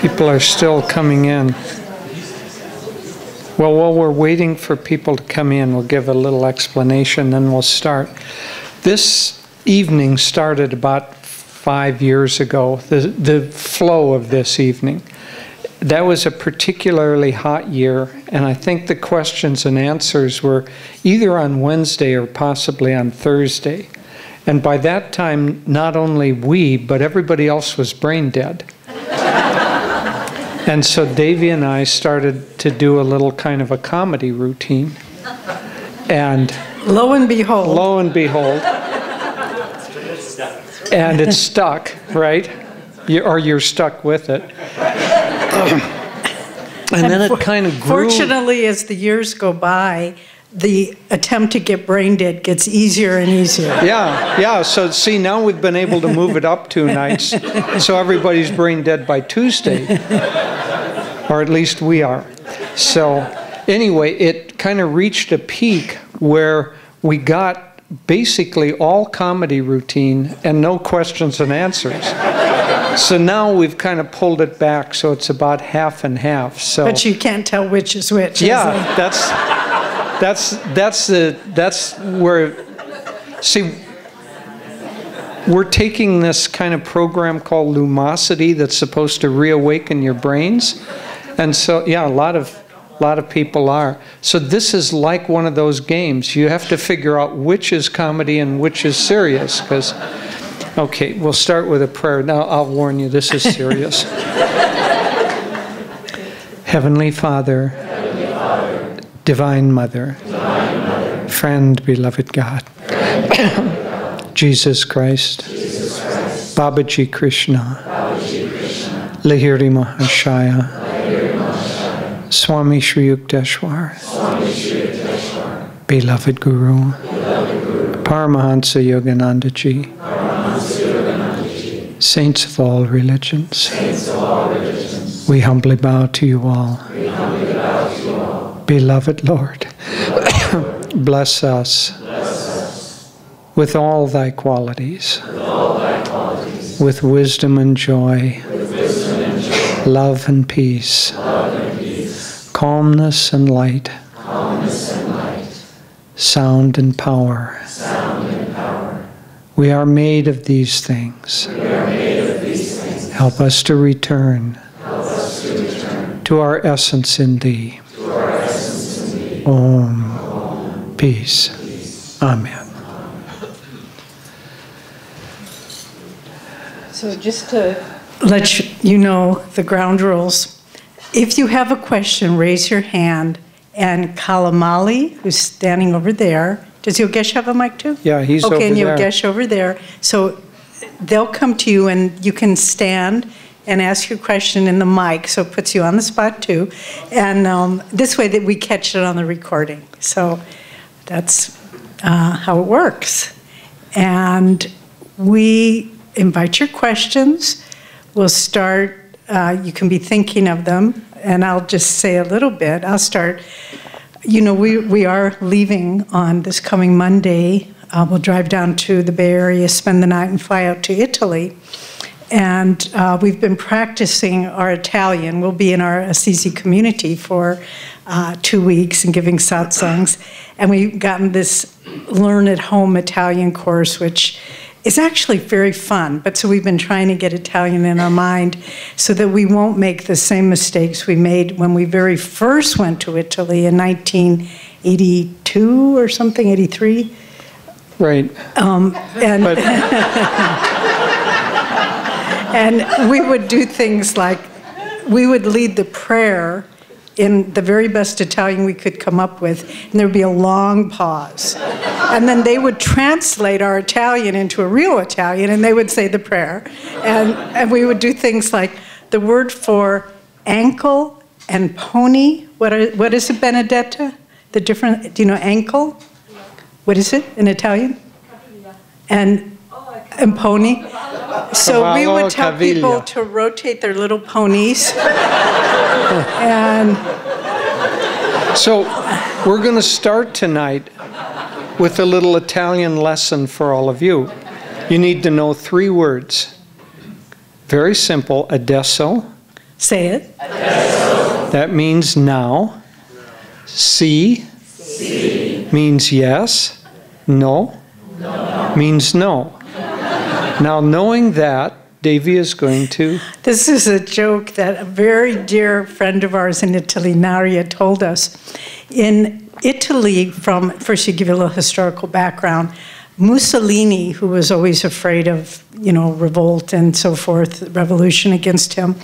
People are still coming in. Well, while we're waiting for people to come in, we'll give a little explanation, then we'll start. This evening started about 5 years ago, the flow of this evening. That was a particularly hot year, and I think the questions and answers were either on Wednesday or possibly on Thursday. And by that time, not only we, but everybody else was brain dead. And so Devi and I started to do a little kind of a comedy routine. And lo and behold. And it's stuck, right? Or you're stuck with it. And then it kind of grew. Fortunately, as the years go by, the attempt to get brain dead gets easier and easier. Yeah. So see, now we've been able to move it up 2 nights, so everybody's brain dead by Tuesday, or at least we are. So anyway, it kind of reached a peak where we got basically all comedy routine and no questions and answers. So now we've kind of pulled it back, so it's about half and half. So, but you can't tell which is which. Yeah, that's where. See, we're taking this kind of program called Lumosity that's supposed to reawaken your brains, and so yeah, a lot of people are. So this is like one of those games. You have to figure out which is comedy and which is serious, because. Okay, we'll start with a prayer. Now, I'll warn you, this is serious. Heavenly Father, Divine Mother, Friend, beloved God, Jesus Christ, Babaji Krishna, Lahiri Mahashaya, Swami Shri Yukteswar, Beloved Guru, Paramahansa Yogananda Ji, Saints of all religions, we humbly bow to you all. Beloved Lord, bless us with all thy qualities, with wisdom and joy, love and peace, calmness and light, sound and power. We are made of these things. Help us to return to our essence in Thee. Om. Peace. Amen. So just to let you know the ground rules, if you have a question, raise your hand, and Kalamali, who's standing over there, does Yogesh have a mic too? Yeah, he's over there. Okay, and Yogesh over there. So they'll come to you and you can stand and ask your question in the mic, so it puts you on the spot too. And this way that we catch it on the recording. So that's how it works. And we invite your questions. We'll start, you can be thinking of them, and I'll just say a little bit. I'll start. You know, we are leaving on this coming Monday. We'll drive down to the Bay Area, spend the night, and fly out to Italy. And we've been practicing our Italian. We'll be in our Assisi community for 2 weeks and giving satsangs. And we've gotten this Learn at Home Italian course, which is actually very fun. But so we've been trying to get Italian in our mind so that we won't make the same mistakes we made when we very first went to Italy in 1982 or something, 83. Right. And we would do things like, we would lead the prayer in the very best Italian we could come up with, and there would be a long pause. And then they would translate our Italian into a real Italian, and they would say the prayer. And we would do things like the word for ankle and pony. What is it, Benedetta? The different, do you know ankle? What is it in Italian? And pony. So we would tell people to rotate their little ponies. And so we're going to start tonight with a little Italian lesson for all of you. You need to know 3 words. Very simple: adesso, Say it. Adesso. That means now. Si. Si. Means yes. No. No. Means no. Now, knowing that, Devi is going to... This is a joke that a very dear friend of ours in Italy, Naria, told us. In Italy, first you give you a little historical background, Mussolini, who was always afraid of, revolt and so forth, revolution against him,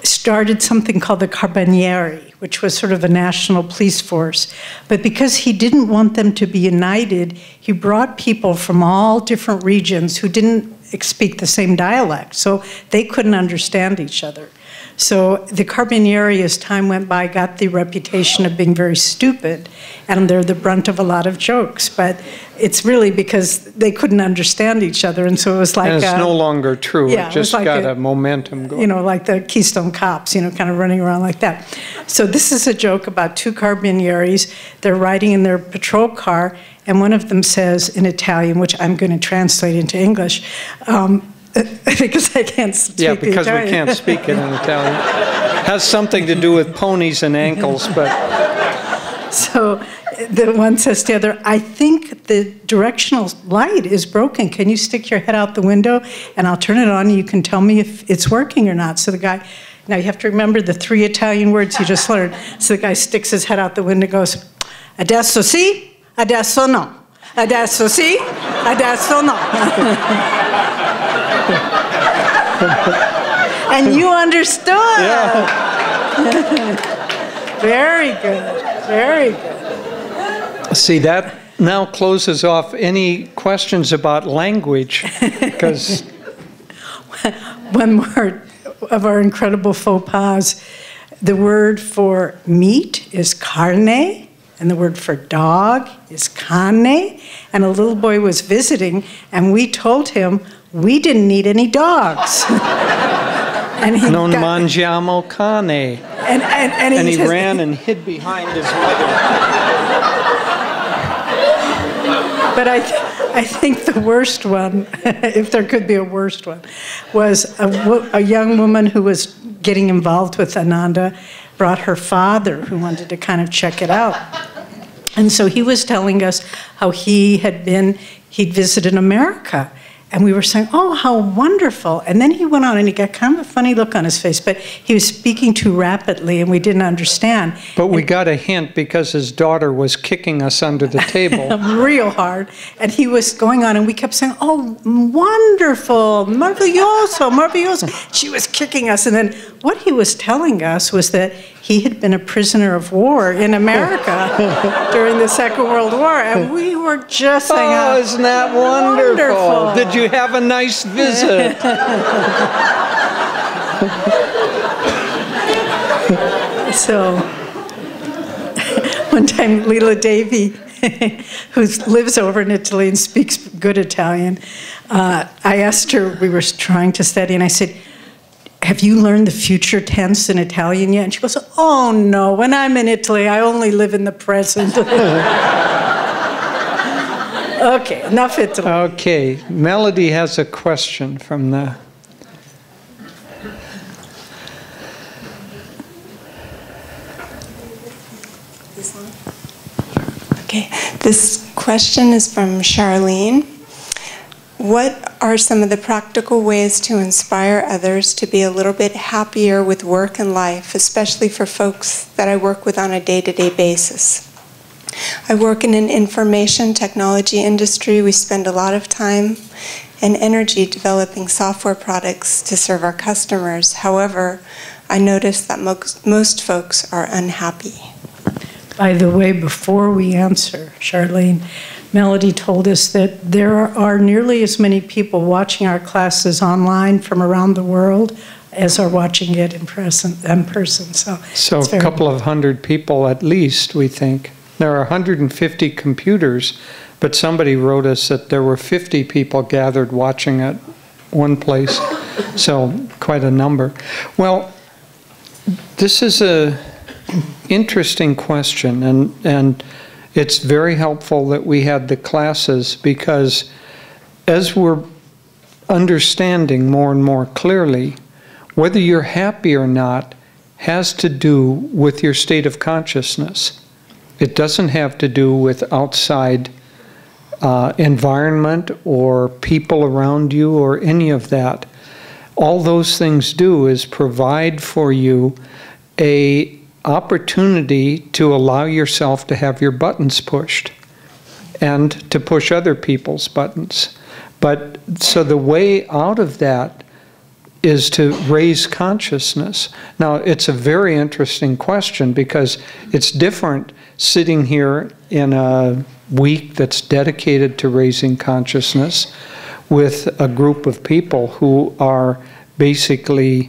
started something called the Carabinieri, which was sort of a national police force. But because he didn't want them to be united, he brought people from all different regions who didn't speak the same dialect, so they couldn't understand each other. So the Carabinieri, as time went by, got the reputation of being very stupid, and they're the brunt of a lot of jokes. But it's really because they couldn't understand each other, and so it was like... And it's no longer true. Yeah, it just like got a momentum going. Like the Keystone Cops, kind of running around like that. So this is a joke about two Carabinieris. They're riding in their patrol car, and one of them says in Italian, which I'm going to translate into English, because I can't speak Yeah, because Italian. we can't speak it in Italian. Has something to do with ponies and ankles, but... So the one says to the other, I think the directional light is broken. Can you stick your head out the window and I'll turn it on and you can tell me if it's working or not. So the guy, now you have to remember the 3 Italian words you just learned. So the guy sticks his head out the window and goes, adesso sì, adesso no. Adesso sì, adesso no. And you understood. Yeah. Very good. Very good. See, that now closes off any questions about language, because... One more of our incredible faux pas. The word for meat is carne, and the word for dog is cane. And a little boy was visiting, and we told him we didn't need any dogs. And he Non mangiamo cane. And he ran and hid behind his mother. But I think the worst one, if there could be a worst one, was a young woman who was getting involved with Ananda brought her father, who wanted to kind of check it out. And so he was telling us how he'd visited America. And we were saying, oh, how wonderful. And then he went on and he got kind of a funny look on his face, but he was speaking too rapidly and we didn't understand. But we got a hint because his daughter was kicking us under the table. Real hard. And he was going on and we kept saying, oh, wonderful, maravilloso, maravilloso. She was kicking us. And then what he was telling us was that he had been a prisoner of war in America during the Second World War. And we were just saying, oh, isn't that wonderful? Did you have a nice visit? So one time Leela Devi, who lives over in Italy and speaks good Italian, I asked her, we were trying to study, and I said, have you learned the future tense in Italian yet? And she goes, oh no, when I'm in Italy, I only live in the present. Okay, enough Italy. Okay, Melody has a question from the... Okay, this question is from Charlene. What are some of the practical ways to inspire others to be a little bit happier with work and life, especially for folks that I work with on a day-to-day basis? I work in an information technology industry. We spend a lot of time and energy developing software products to serve our customers. However, I notice that most folks are unhappy. By the way, before we answer, Charlene, Melody told us that there are nearly as many people watching our classes online from around the world as are watching it in person. So a couple of hundred people at least, we think. There are 150 computers, but somebody wrote us that there were 50 people gathered watching at one place. So quite a number. Well, this is a interesting question, and it's very helpful that we had the classes, because as we're understanding more and more clearly, whether you're happy or not has to do with your state of consciousness. It doesn't have to do with outside environment or people around you or any of that. All those things do is provide for you a opportunity to allow yourself to have your buttons pushed and to push other people's buttons. But so the way out of that is to raise consciousness. Now, it's a very interesting question because it's different sitting here in a week that's dedicated to raising consciousness with a group of people who are basically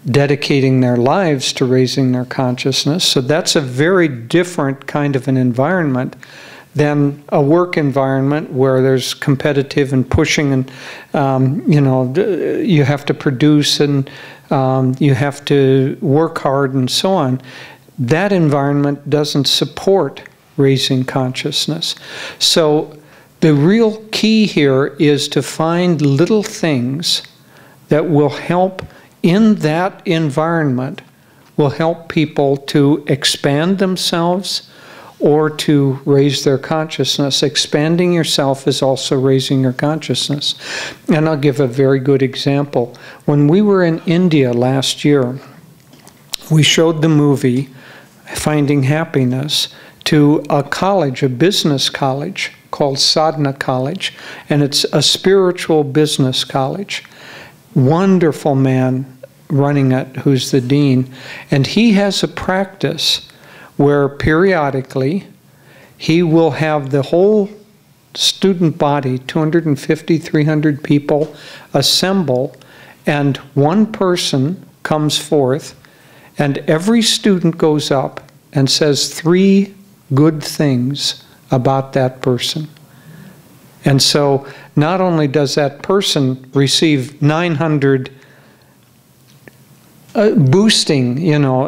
dedicating their lives to raising their consciousness. So that's a very different kind of an environment than a work environment where there's competitive and pushing and, you know, you have to produce and you have to work hard and so on. That environment doesn't support raising consciousness. So the real key here is to find little things that will help in that environment, will help people to expand themselves or to raise their consciousness. Expanding yourself is also raising your consciousness. And I'll give a very good example. When we were in India last year, we showed the movie Finding Happiness to a college, a business college called Sadhana College, and it's a spiritual business college. Wonderful man running it, who's the dean, and he has a practice where periodically he will have the whole student body, 250, 300 people, assemble, and one person comes forth, and every student goes up and says 3 good things about that person. And so not only does that person receive 900 boosting, you know,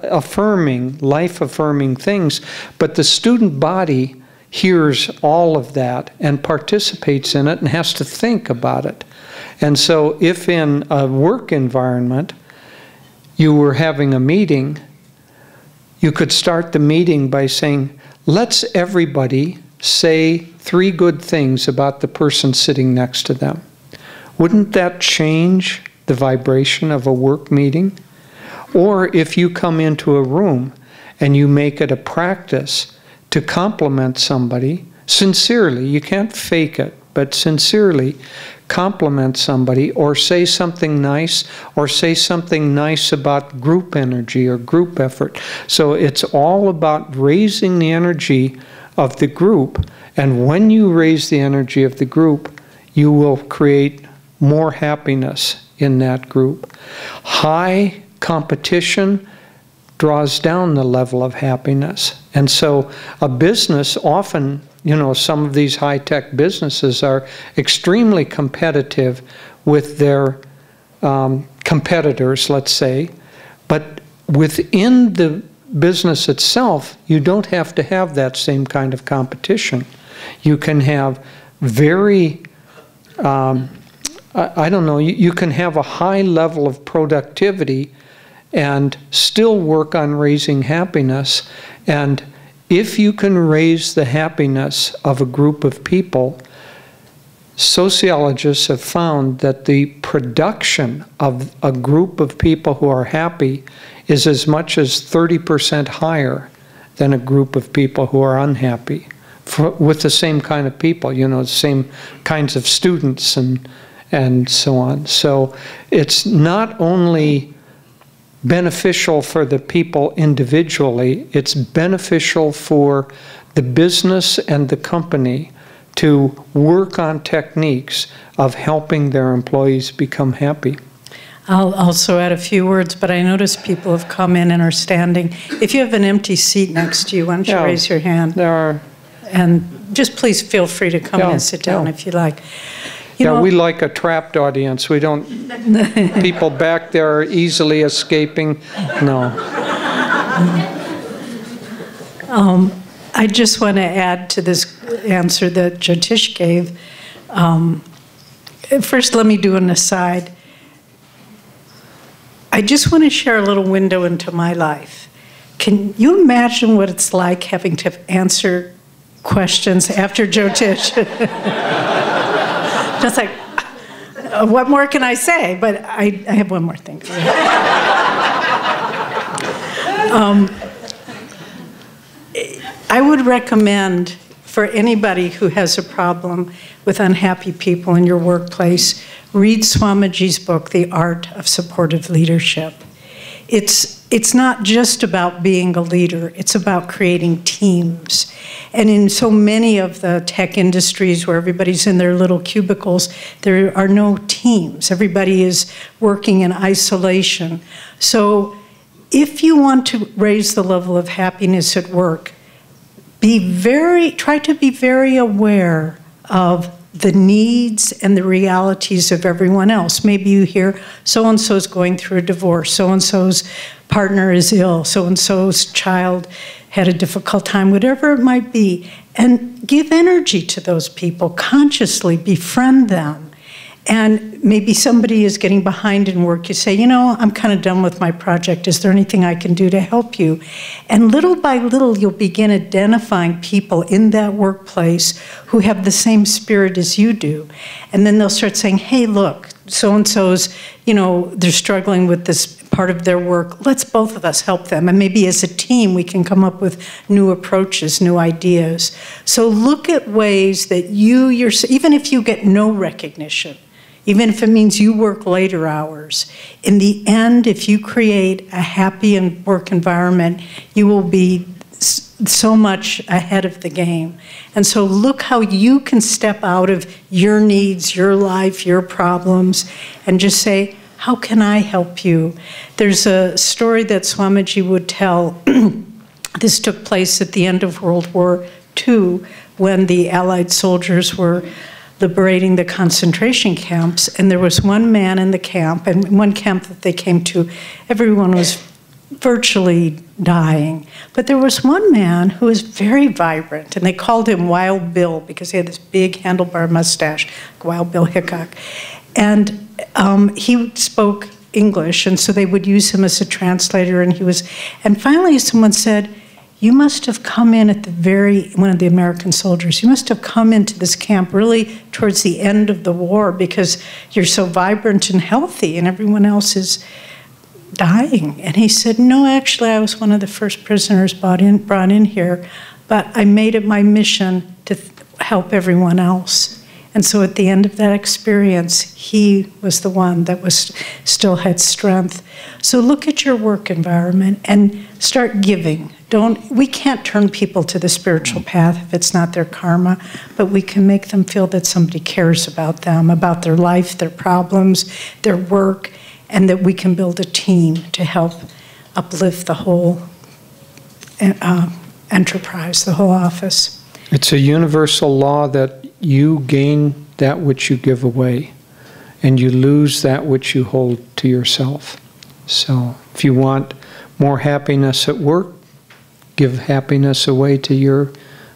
affirming, life-affirming things, but the student body hears all of that and participates in it and has to think about it. And so if in a work environment you were having a meeting, you could start the meeting by saying, let's everybody say 3 good things about the person sitting next to them. Wouldn't that change the vibration of a work meeting? Or if you come into a room and you make it a practice to compliment somebody sincerely, you can't fake it, but sincerely compliment somebody or say something nice about group energy or group effort. So it's all about raising the energy of the group, and when you raise the energy of the group, you will create more happiness in that group. High competition draws down the level of happiness. And so a business often, you know, some of these high-tech businesses are extremely competitive with their competitors, let's say, but within the business itself, you don't have to have that same kind of competition. You can have very, I don't know, you can have a high level of productivity and still work on raising happiness. And if you can raise the happiness of a group of people, sociologists have found that the production of a group of people who are happy is as much as 30% higher than a group of people who are unhappy, with the same kind of people, you know, the same kinds of students and so on. So it's not only beneficial for the people individually, it's beneficial for the business and the company to work on techniques of helping their employees become happy. I'll also add a few words, but I notice people have come in and are standing. If you have an empty seat next to you, why don't you raise your hand? There are. And just please feel free to come in and sit down if you like. You know, we like a trapped audience. We don't, people back there are easily escaping. No. I just want to add to this answer that Jyotish gave. First, let me do an aside. I just want to share a little window into my life. Can you imagine what it's like having to answer questions after Jyotish? Just like, what more can I say? But I have one more thing. I would recommend for anybody who has a problem with unhappy people in your workplace, read Swamiji's book, The Art of Supportive Leadership. It's not just about being a leader, it's about creating teams. And in so many of the tech industries where everybody's in their little cubicles, there are no teams. Everybody is working in isolation. So if you want to raise the level of happiness at work, try to be very aware of the needs and the realities of everyone else. Maybe you hear so-and-so's going through a divorce, so-and-so's partner is ill, so-and-so's child had a difficult time, whatever it might be, and give energy to those people, consciously befriend them. And maybe somebody is getting behind in work. You say, you know, I'm kind of done with my project. Is there anything I can do to help you? And little by little, you'll begin identifying people in that workplace who have the same spirit as you do. And then they'll start saying, hey, look, so-and-so's, you know, they're struggling with this part of their work. Let's both of us help them. And maybe as a team, we can come up with new approaches, new ideas. So look at ways that even if you get no recognition, even if it means you work later hours, in the end, if you create a happy work environment, you will be so much ahead of the game. And so look how you can step out of your needs, your life, your problems, and just say, how can I help you? There's a story that Swamiji would tell. This took place at the end of World War II when the Allied soldiers were liberating the concentration camps, and there was one man in the camp, and one camp that they came to, everyone was virtually dying. But there was one man who was very vibrant, and they called him Wild Bill because he had this big handlebar mustache, like Wild Bill Hickok. And he spoke English, and so they would use him as a translator, and finally someone said, you must have come in at one of the American soldiers, you must have come into this camp really towards the end of the war because you're so vibrant and healthy and everyone else is dying. And he said, no, actually, I was one of the first prisoners brought in here, but I made it my mission to help everyone else. And so at the end of that experience, he was the one that still had strength. So look at your work environment and start giving. We can't turn people to the spiritual path if it's not their karma, but we can make them feel that somebody cares about them, about their life, their problems, their work, and that we can build a team to help uplift the whole enterprise, the whole office. It's a universal law that you gain that which you give away, and you lose that which you hold to yourself. So if you want more happiness at work, give happiness away to your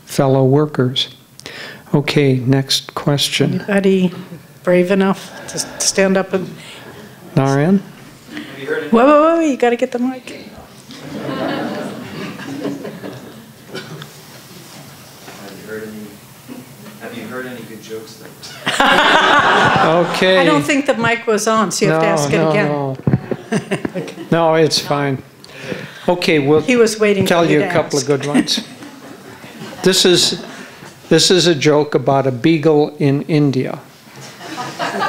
fellow workers. Okay, next question. Anybody brave enough to stand up and... Narayan? Whoa, you got to get the mic. Have you heard any good jokes though? Okay. I don't think the mic was on, so you have to ask it again. No. No, it's fine. Okay, we'll He was waiting tell for you you to a couple ask. of good ones. This is a joke about a beagle in India.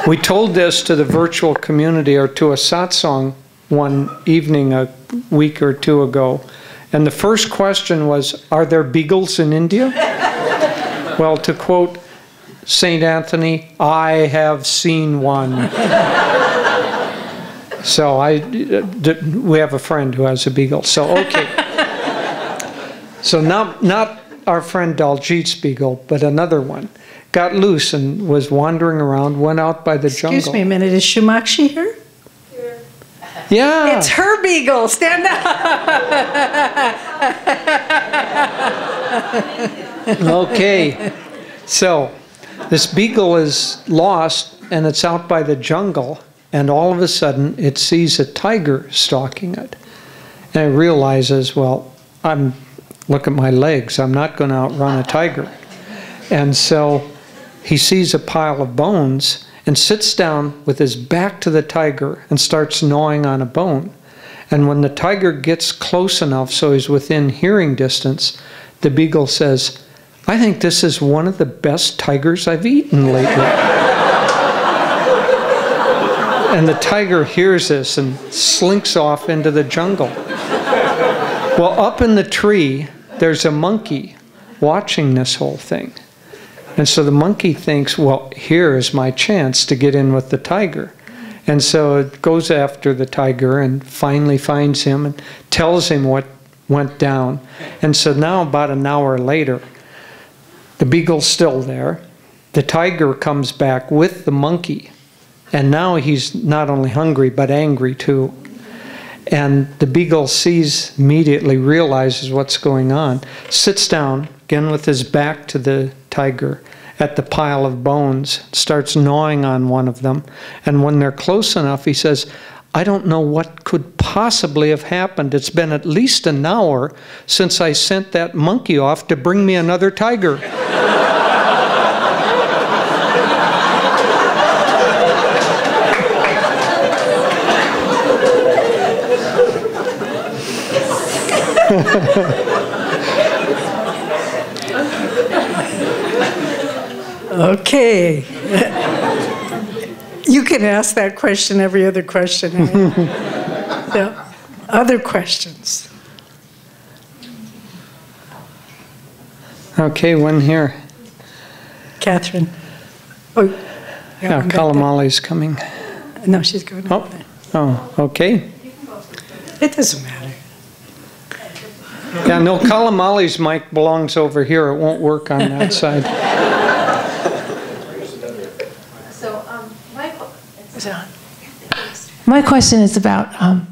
We told this to the virtual community or to a satsang one evening a week or two ago. And the first question was, are there beagles in India? Well, to quote St. Anthony, I have seen one. So we have a friend who has a beagle. So, okay. So not our friend Daljit's beagle, but another one. Got loose and was wandering around, went out by the jungle. Excuse me a minute, is Shumakshi here? Yeah. It's her beagle, stand up. Okay. So this beagle is lost and it's out by the jungle and all of a sudden it sees a tiger stalking it. And it realizes, well, look at my legs, I'm not going to outrun a tiger. And so he sees a pile of bones and sits down with his back to the tiger and starts gnawing on a bone. And when the tiger gets close enough so he's within hearing distance, the beagle says, I think this is one of the best tigers I've eaten lately. And the tiger hears this and slinks off into the jungle. Well, up in the tree, there's a monkey watching this whole thing. And so the monkey thinks, well, here is my chance to get in with the tiger. And so it goes after the tiger and finally finds him and tells him what went down. And so now about an hour later, the beagle's still there. The tiger comes back with the monkey. And now he's not only hungry, but angry too. And the beagle immediately realizes what's going on, sits down, again with his back to the tiger, at the pile of bones, starts gnawing on one of them. And when they're close enough, he says, I don't know what could possibly have happened. It's been at least an hour since I sent that monkey off to bring me another tiger. Okay. You can ask that question every other question. Yeah. Other questions? Okay, one here. Catherine. Oh, Yeah, Kalamali's coming. No, she's going over there. Oh, okay. It doesn't matter. Yeah, no, Kalamali's mic belongs over here. It won't work on that side. My question is about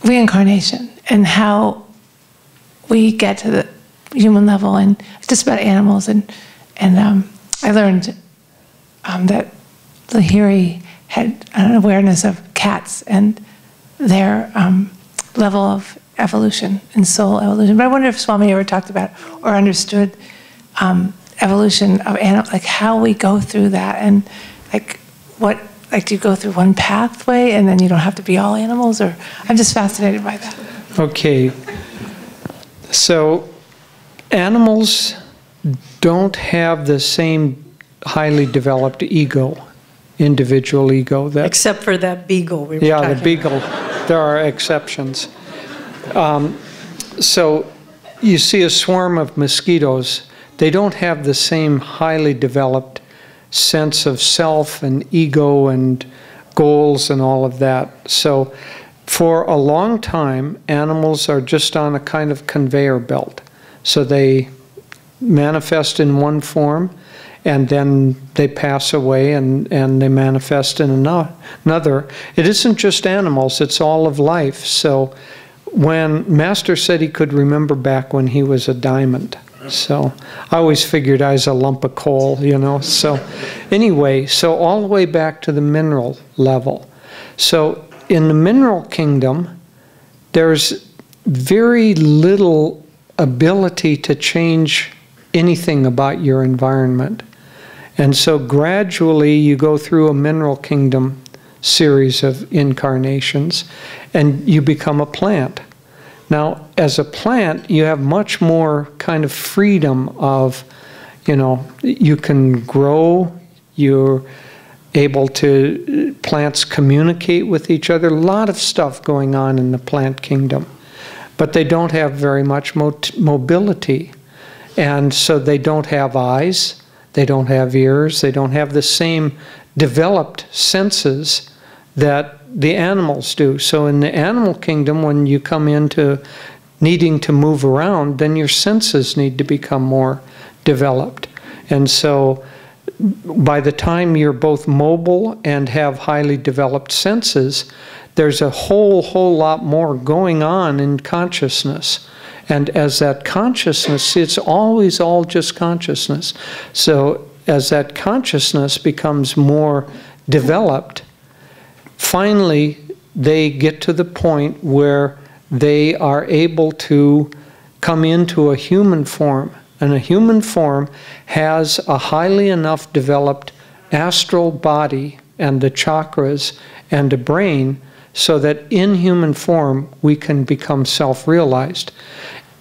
reincarnation and how we get to the human level, and just about animals. And I learned that Lahiri had an awareness of cats and their level of evolution and soul evolution. But I wonder if Swami ever talked about or understood evolution of animals, like how we go through that, and like what. Like, do you go through one pathway and then you don't have to be all animals? Or I'm just fascinated by that. Okay. So animals don't have the same highly developed ego, individual ego. Except for that beagle we were talking about. The beagle. There are exceptions. So you see a swarm of mosquitoes. They don't have the same highly developed sense of self and ego and goals and all of that. So for a long time, animals are just on a kind of conveyor belt. So they manifest in one form, and then they pass away and they manifest in another. It isn't just animals, it's all of life. So when Master said he could remember back when he was a diamond, so I always figured I was a lump of coal, you know. So anyway, so all the way back to the mineral level. So in the mineral kingdom, there's very little ability to change anything about your environment. And so gradually you go through a mineral kingdom series of incarnations and you become a plant. Now, as a plant, you have much more kind of freedom of, you know, you can grow, you're able to, plants communicate with each other, a lot of stuff going on in the plant kingdom. But they don't have very much mobility. And so they don't have eyes, they don't have ears, they don't have the same developed senses that the animals do. So in the animal kingdom, when you come into needing to move around, then your senses need to become more developed. And so by the time you're both mobile and have highly developed senses, there's a whole lot more going on in consciousness. And as that consciousness, it's always all just consciousness. So as that consciousness becomes more developed, finally they get to the point where they are able to come into a human form. And a human form has a highly enough developed astral body and the chakras and a brain so that in human form we can become self-realized.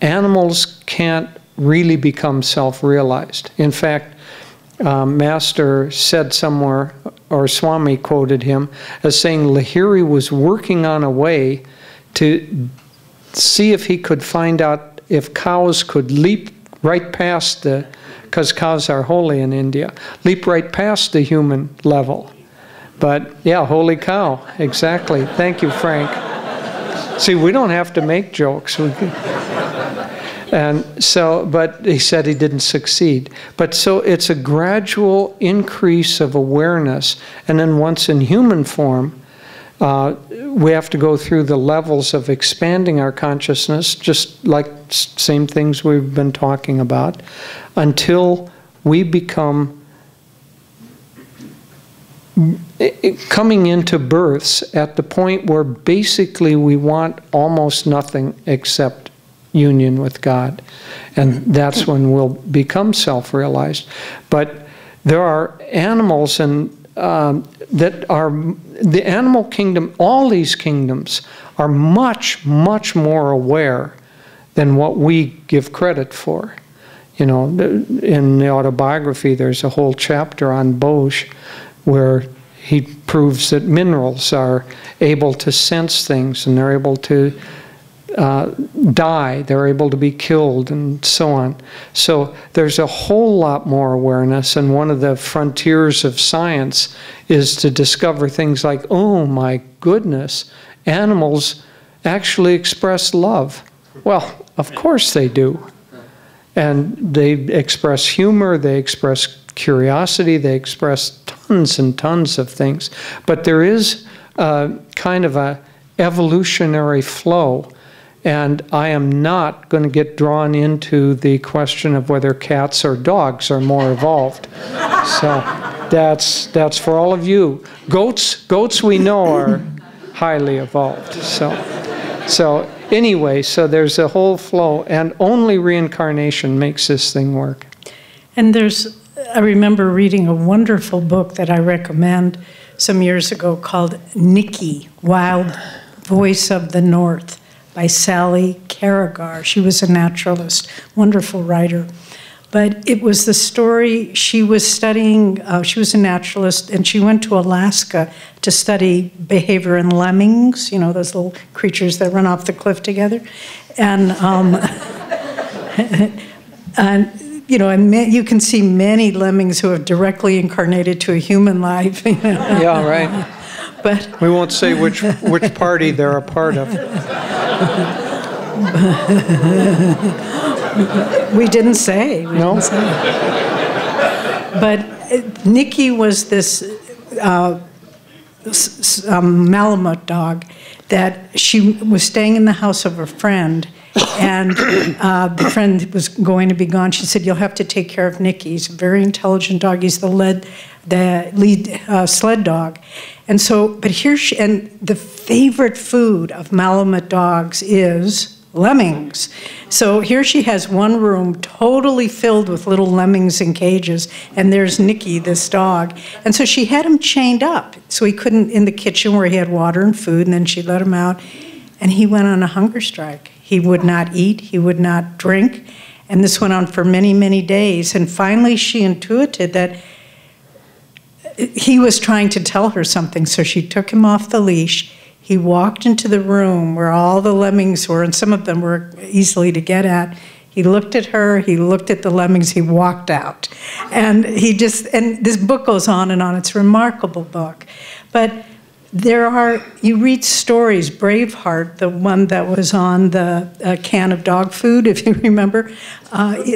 Animals can't really become self-realized. In fact, Master said somewhere, or Swami quoted him as saying Lahiri was working on a way to see if he could find out if cows could leap right past the, because cows are holy in India, leap right past the human level. But yeah, holy cow, exactly. Thank you, Frank. See, we don't have to make jokes. And so, but he said he didn't succeed. But so it's a gradual increase of awareness. And then once in human form, we have to go through the levels of expanding our consciousness, just like same things we've been talking about, until we become coming into births at the point where basically we want almost nothing except union with God. And that's when we'll become self-realized. But there are animals and that are the animal kingdom, all these kingdoms are much, much more aware than what we give credit for. You know, in the autobiography, there's a whole chapter on Bosch where he proves that minerals are able to sense things and they're able to die, they're able to be killed, and so on. So there's a whole lot more awareness, and one of the frontiers of science is to discover things like, oh my goodness, animals actually express love. Well, of course they do. And they express humor, they express curiosity, they express tons and tons of things. But there is kind of a evolutionary flow. And I am not going to get drawn into the question of whether cats or dogs are more evolved. So that's for all of you. Goats we know are highly evolved. So anyway, so there's a whole flow, and only reincarnation makes this thing work. And I remember reading a wonderful book that I recommend some years ago called Nikki, Wild Voice of the North, by Sally Carrigar. She was a naturalist, wonderful writer. But it was the story, she was studying, she was a naturalist, and she went to Alaska to study behavior in lemmings, you know, those little creatures that run off the cliff together. And, you know, and you can see many lemmings who have directly incarnated to a human life. You know? Yeah, right. But we won't say which party they're a part of. We didn't say. No. Didn't say. But Nikki was this Malamute dog that she was staying in the house of a friend, and the friend was going to be gone. She said, "You'll have to take care of Nikki. He's a very intelligent dog. He's the lead sled dog." And so, but here and the favorite food of Malamute dogs is lemmings. So here she has one room totally filled with little lemmings in cages, and there's Nikki, this dog. And so she had him chained up, so he couldn't, in the kitchen where he had water and food, and then she let him out, and he went on a hunger strike. He would not eat, he would not drink, and this went on for many, many days. And finally she intuited that he was trying to tell her something, so she took him off the leash. He walked into the room where all the lemmings were, and some of them were easily to get at. He looked at her, he looked at the lemmings, he walked out. And and this book goes on and on. It's a remarkable book. But you read stories, Braveheart, the one that was on the can of dog food, if you remember.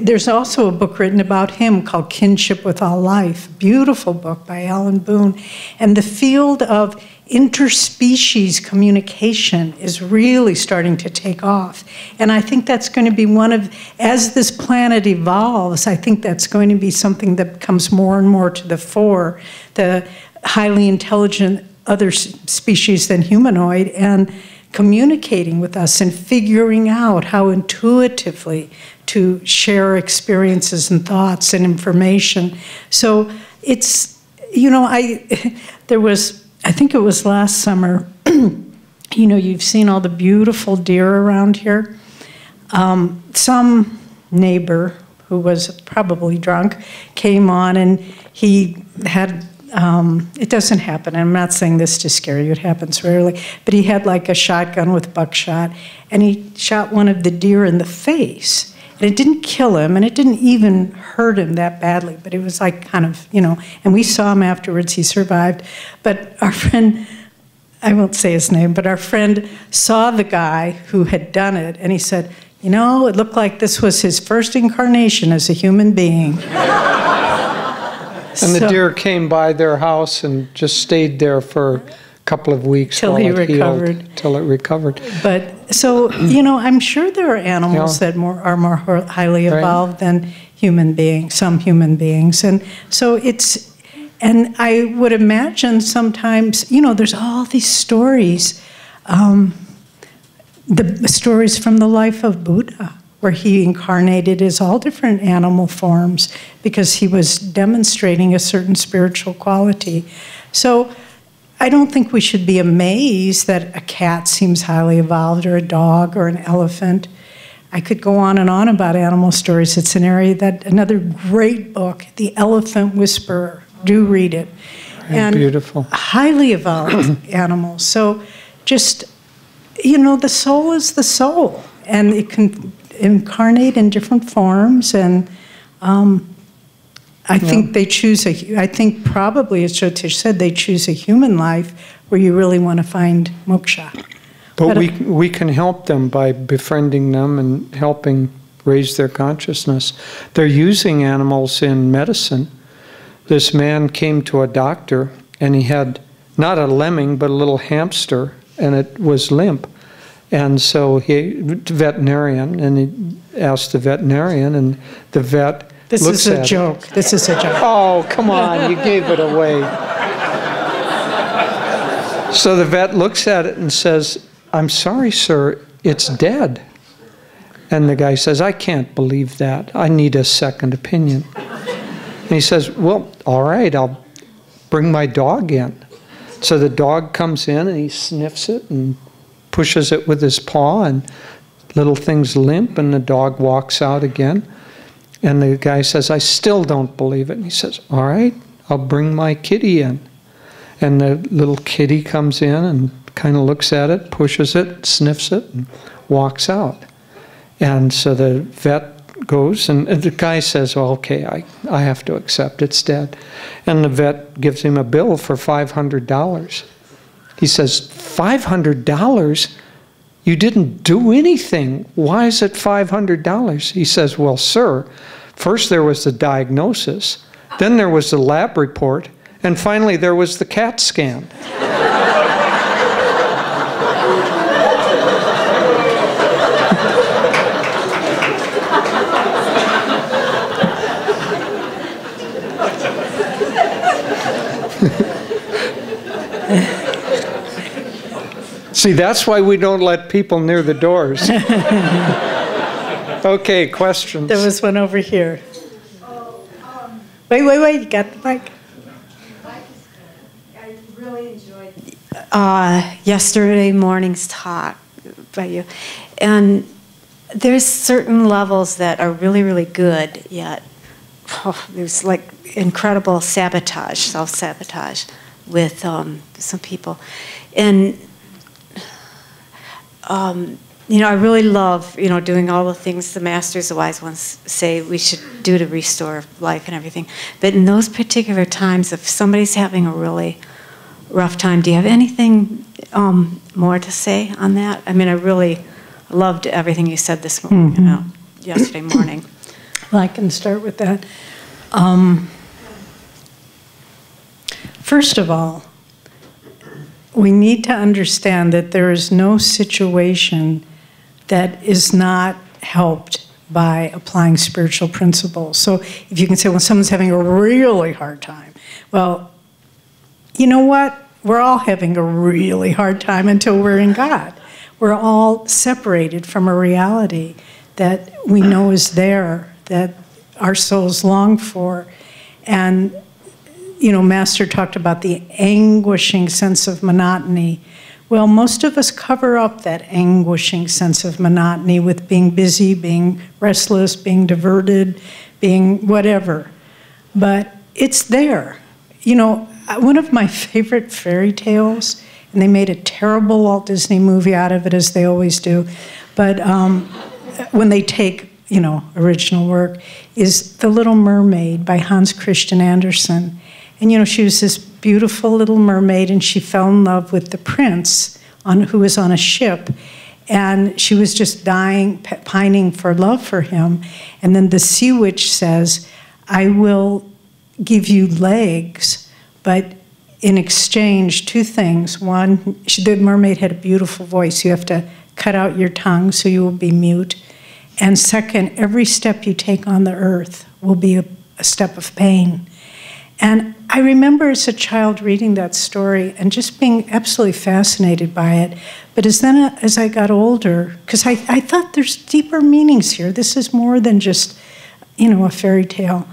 There's also a book written about him called Kinship with All Life. Beautiful book by Alan Boone. And the field of interspecies communication is really starting to take off. And I think that's going to be as this planet evolves, I think that's going to be something that comes more and more to the fore. The highly intelligent other species than humanoid and communicating with us and figuring out how intuitively to share experiences and thoughts and information. So it's, you know, I think it was last summer, you know, you've seen all the beautiful deer around here. Some neighbor who was probably drunk came on, and he had, it doesn't happen, I'm not saying this to scare you, it happens rarely, but he had like a shotgun with buckshot, and he shot one of the deer in the face. And it didn't kill him, and it didn't even hurt him that badly, but it was like kind of, you know, and we saw him afterwards, he survived. But our friend, I won't say his name, but our friend saw the guy who had done it, and he said, you know, it looked like this was his first incarnation as a human being. And the deer came by their house and just stayed there for a couple of weeks till he recovered. Till it recovered. But so, you know, I'm sure there are animals that are more highly evolved than human beings, some human beings. And so it's, and I would imagine sometimes, you know, there's all these stories, the stories from the life of Buddha, where he incarnated as all different animal forms because he was demonstrating a certain spiritual quality. So I don't think we should be amazed that a cat seems highly evolved, or a dog, or an elephant. I could go on and on about animal stories. It's an area that, another great book, The Elephant Whisperer. Do read it. And beautiful. Highly evolved animals. So just, you know, the soul is the soul, and it can incarnate in different forms, and I think they choose I think probably, as Jyotish said, they choose a human life where you really want to find moksha. But we can help them by befriending them and helping raise their consciousness. They're using animals in medicine. This man came to a doctor, and he had not a lemming, but a little hamster, and it was limp. And so veterinarian, and he asked the veterinarian, and the vet This is a joke. This is a joke. Oh, come on, you gave it away. So the vet looks at it and says, I'm sorry, sir, it's dead. And the guy says, I can't believe that. I need a second opinion. And he says, well, all right, I'll bring my dog in. So the dog comes in, and he sniffs it and pushes it with his paw, and little things limp, and the dog walks out again. And the guy says, I still don't believe it. And he says, all right, I'll bring my kitty in. And the little kitty comes in and kind of looks at it, pushes it, sniffs it, and walks out. And so the vet goes, and the guy says, well, okay, I have to accept it's dead. And the vet gives him a bill for $500. He says, $500? You didn't do anything. Why is it $500? He says, well, sir, first there was the diagnosis, then there was the lab report, and finally there was the CAT scan. See, that's why we don't let people near the doors. Okay, questions? There was one over here. Wait, you got the mic? I really enjoyed yesterday morning's talk by you. And there's certain levels that are really, really good, yet there's like incredible sabotage, self-sabotage with some people. And you know, I really love, you know, doing all the things the masters, the wise ones say we should do to restore life and everything. But in those particular times, if somebody's having a really rough time, do you have anything more to say on that? I mean, I really loved everything you said this morning, you know, yesterday morning. Well, I can start with that. First of all, we need to understand that there is no situation that is not helped by applying spiritual principles. So if you can say, well, someone's having a really hard time, well, you know what? we're all having a really hard time until we're in God. We're all separated from a reality that we know is there, that our souls long for. And, you know, Master talked about the anguishing sense of monotony. Well, most of us cover up that anguishing sense of monotony with being busy, being restless, being diverted, being whatever. But it's there. You know, one of my favorite fairy tales, and they made a terrible Walt Disney movie out of it, as they always do, but when they take, you know, original work, is The Little Mermaid by Hans Christian Andersen. And, you know, she was this beautiful little mermaid, and she fell in love with the prince who was on a ship. And she was just dying, pining for love for him. And then the sea witch says, I will give you legs, but in exchange, two things. One, the mermaid had a beautiful voice. You have to cut out your tongue so you will be mute. And second, every step you take on the earth will be a step of pain. And I remember as a child reading that story and just being absolutely fascinated by it. But as I got older, because I thought there's deeper meanings here. This is more than just, you know, a fairy tale.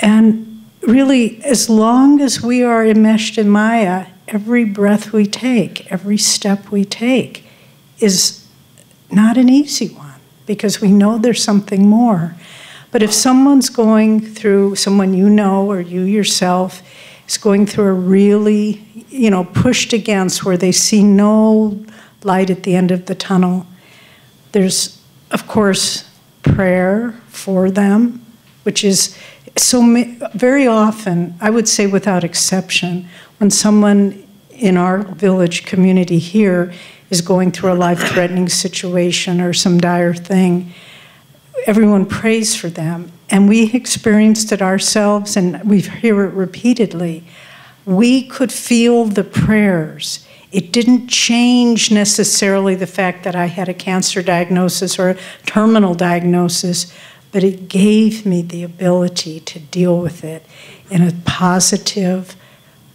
And really, as long as we are enmeshed in Maya, every breath we take, every step we take is not an easy one, because we know there's something more. But if someone's going through, someone you know or you yourself is going through a really, you know, pushed against where they see no light at the end of the tunnel, there's, of course, prayer for them, which is very often, I would say without exception, when someone in our village community here is going through a life-threatening situation or some dire thing, everyone prays for them. And we experienced it ourselves, and we hear it repeatedly. We could feel the prayers. It didn't change necessarily the fact that I had a cancer diagnosis or a terminal diagnosis, but it gave me the ability to deal with it in a positive,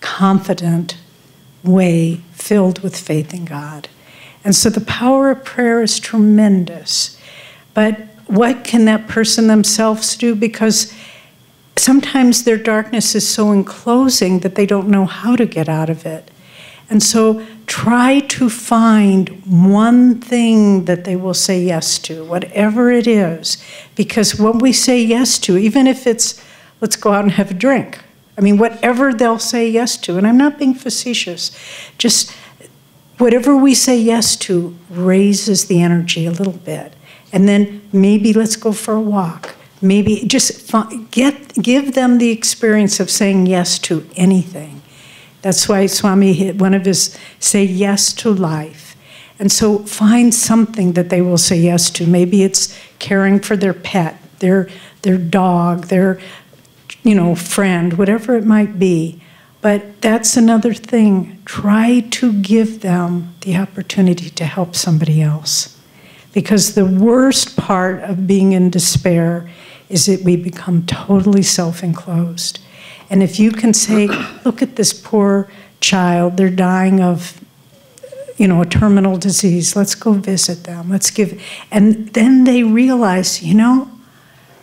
confident way filled with faith in God. And so the power of prayer is tremendous. But what can that person themselves do? Because sometimes their darkness is so enclosing that they don't know how to get out of it. And so try to find one thing that they will say yes to, whatever it is. Because what we say yes to, even if it's, let's go out and have a drink. I mean, whatever they'll say yes to, and I'm not being facetious, just whatever we say yes to raises the energy a little bit. And then maybe let's go for a walk. Maybe just give them the experience of saying yes to anything. That's why Swami hit one of his, say yes to life. And so find something that they will say yes to. Maybe it's caring for their pet, their dog, their, you know, friend, whatever it might be. But that's another thing. Try to give them the opportunity to help somebody else. Because the worst part of being in despair is that we become totally self-enclosed. And if you can say, look at this poor child, they're dying of, you know, a terminal disease, let's go visit them, let's give, and then they realize, you know,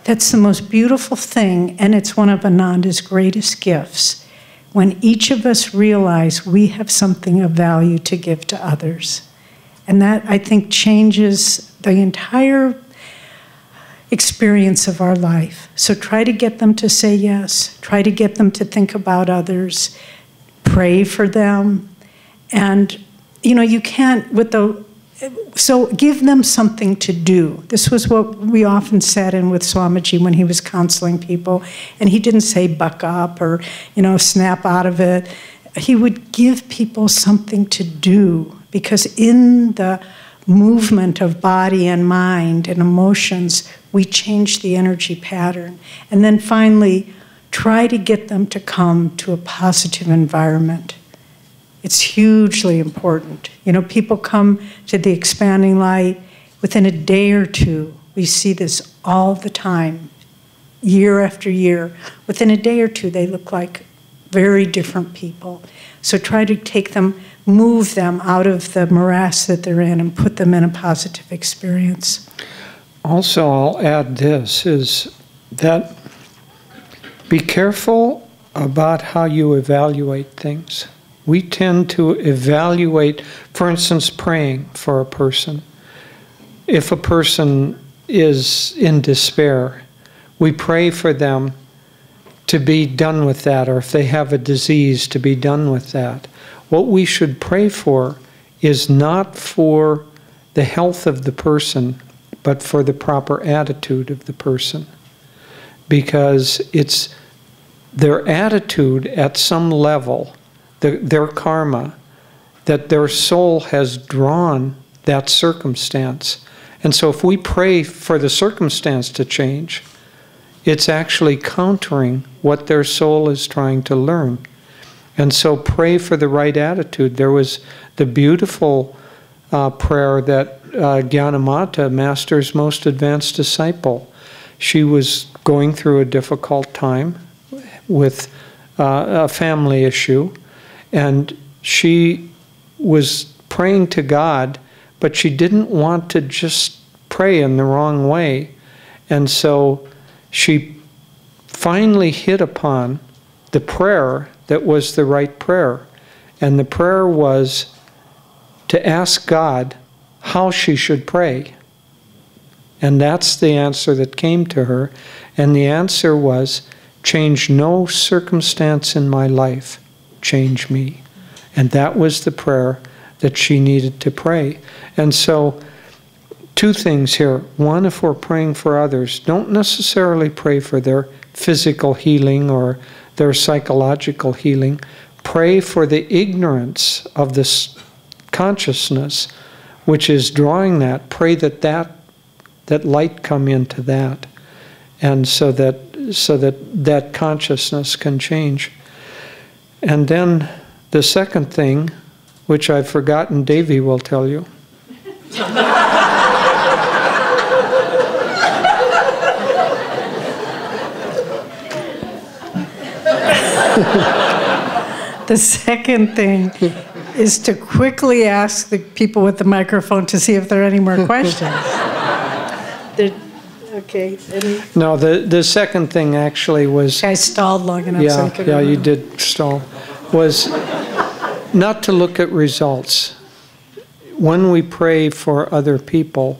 that's the most beautiful thing, and it's one of Ananda's greatest gifts, when each of us realize we have something of value to give to others. And that, I think, changes the entire experience of our life. So try to get them to say yes. Try to get them to think about others. Pray for them. And, you know, you can't, so give them something to do. This was what we often sat in with Swamiji when he was counseling people. And he didn't say buck up or, you know, snap out of it. He would give people something to do, because in the movement of body and mind and emotions, we change the energy pattern. And then finally, try to get them to come to a positive environment. It's hugely important. You know, people come to the expanding light within a day or two. We see this all the time, year after year. Within a day or two, they look like very different people. So try to take them, move them out of the morass that they're in and put them in a positive experience. Also, I'll add this, is that be careful about how you evaluate things. We tend to evaluate, for instance, praying for a person. If a person is in despair, we pray for them to be done with that, or if they have a disease, to be done with that. What we should pray for is not for the health of the person, but for the proper attitude of the person. Because it's their attitude at some level, their karma, that their soul has drawn that circumstance. And so if we pray for the circumstance to change, it's actually countering what their soul is trying to learn. And so pray for the right attitude. There was the beautiful prayer that Gyanamata, Master's most advanced disciple, she was going through a difficult time with a family issue, and she was praying to God, but she didn't want to just pray in the wrong way. And so she finally hit upon the prayer that was the right prayer. And the prayer was to ask God how she should pray. And that's the answer that came to her. And the answer was, change no circumstance in my life, change me. And that was the prayer that she needed to pray. And so, two things here. One, if we're praying for others, don't necessarily pray for their physical healing or their psychological healing. Pray for the ignorance of this consciousness which is drawing that. Pray that light come into that, and so that consciousness can change. And then the second thing, which I've forgotten, Devi will tell you. The second thing is to quickly ask the people with the microphone to see if there are any more questions. Okay. No, the second thing actually was... I stalled long enough so I could remember. You did stall. Was not to look at results. When we pray for other people,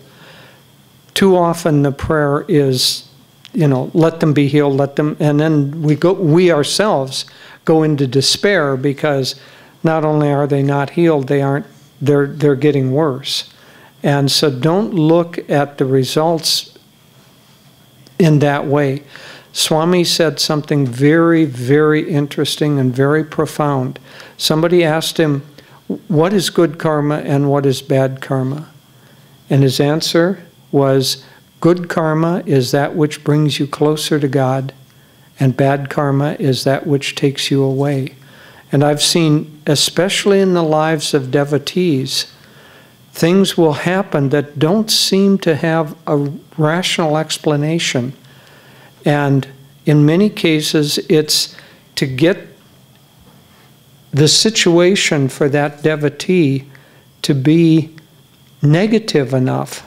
too often the prayer is, let them be healed, let them... And then we ourselves go into despair because not only are they not healed, they're getting worse. And so don't look at the results in that way. Swami said something very, very interesting and very profound. Somebody asked him, what is good karma and what is bad karma? And his answer was, good karma is that which brings you closer to God, and bad karma is that which takes you away. And I've seen, especially in the lives of devotees, things will happen that don't seem to have a rational explanation. And in many cases, it's to get the situation for that devotee to be negative enough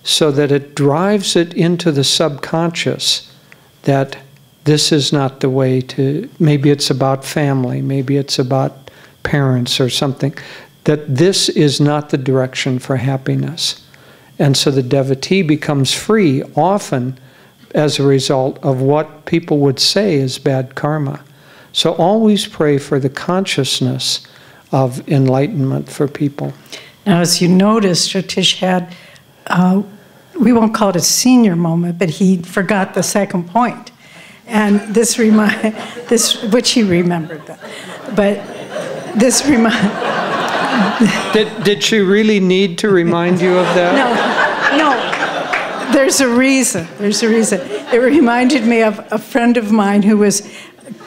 so that it drives it into the subconscious that this is not the way to, maybe it's about family, maybe it's about parents or something, that this is not the direction for happiness. And so the devotee becomes free often as a result of what people would say is bad karma. So always pray for the consciousness of enlightenment for people. Now, as you noticed, Jyotish had, we won't call it a senior moment, but he forgot the second point. And which he remembered, but this Did she really need to remind you of that? No. There's a reason. It reminded me of a friend of mine who was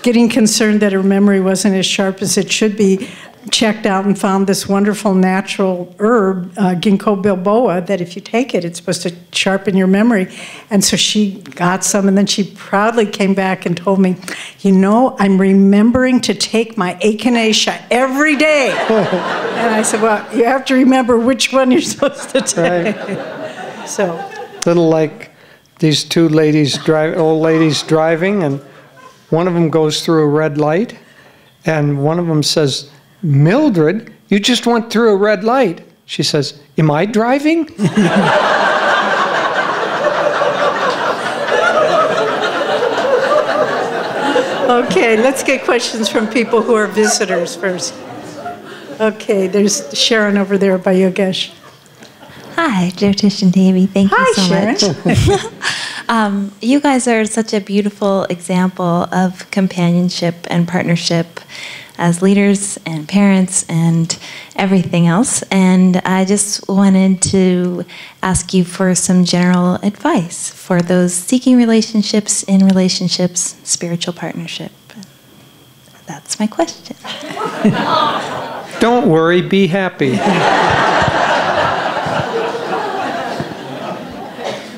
getting concerned that her memory wasn't as sharp as it should be checked out and found this wonderful natural herb, ginkgo biloba, that if you take it, it's supposed to sharpen your memory. And so she got some, and then she proudly came back and told me, you know, I'm remembering to take my echinacea every day. And I said, well, you have to remember which one you're supposed to take. Right. So. Little like these two ladies, old ladies driving, and one of them goes through a red light, and one of them says, Mildred, you just went through a red light. She says, am I driving? Okay, let's get questions from people who are visitors first. Okay, there's Sharon over there by Yogesh. Hi, Jyotish and Devi. Thank you so much. You guys are such a beautiful example of companionship and partnership as leaders and parents and everything else. And I just wanted to ask you for some general advice for those seeking relationships, in relationships, spiritual partnership. That's my question. Don't worry, be happy.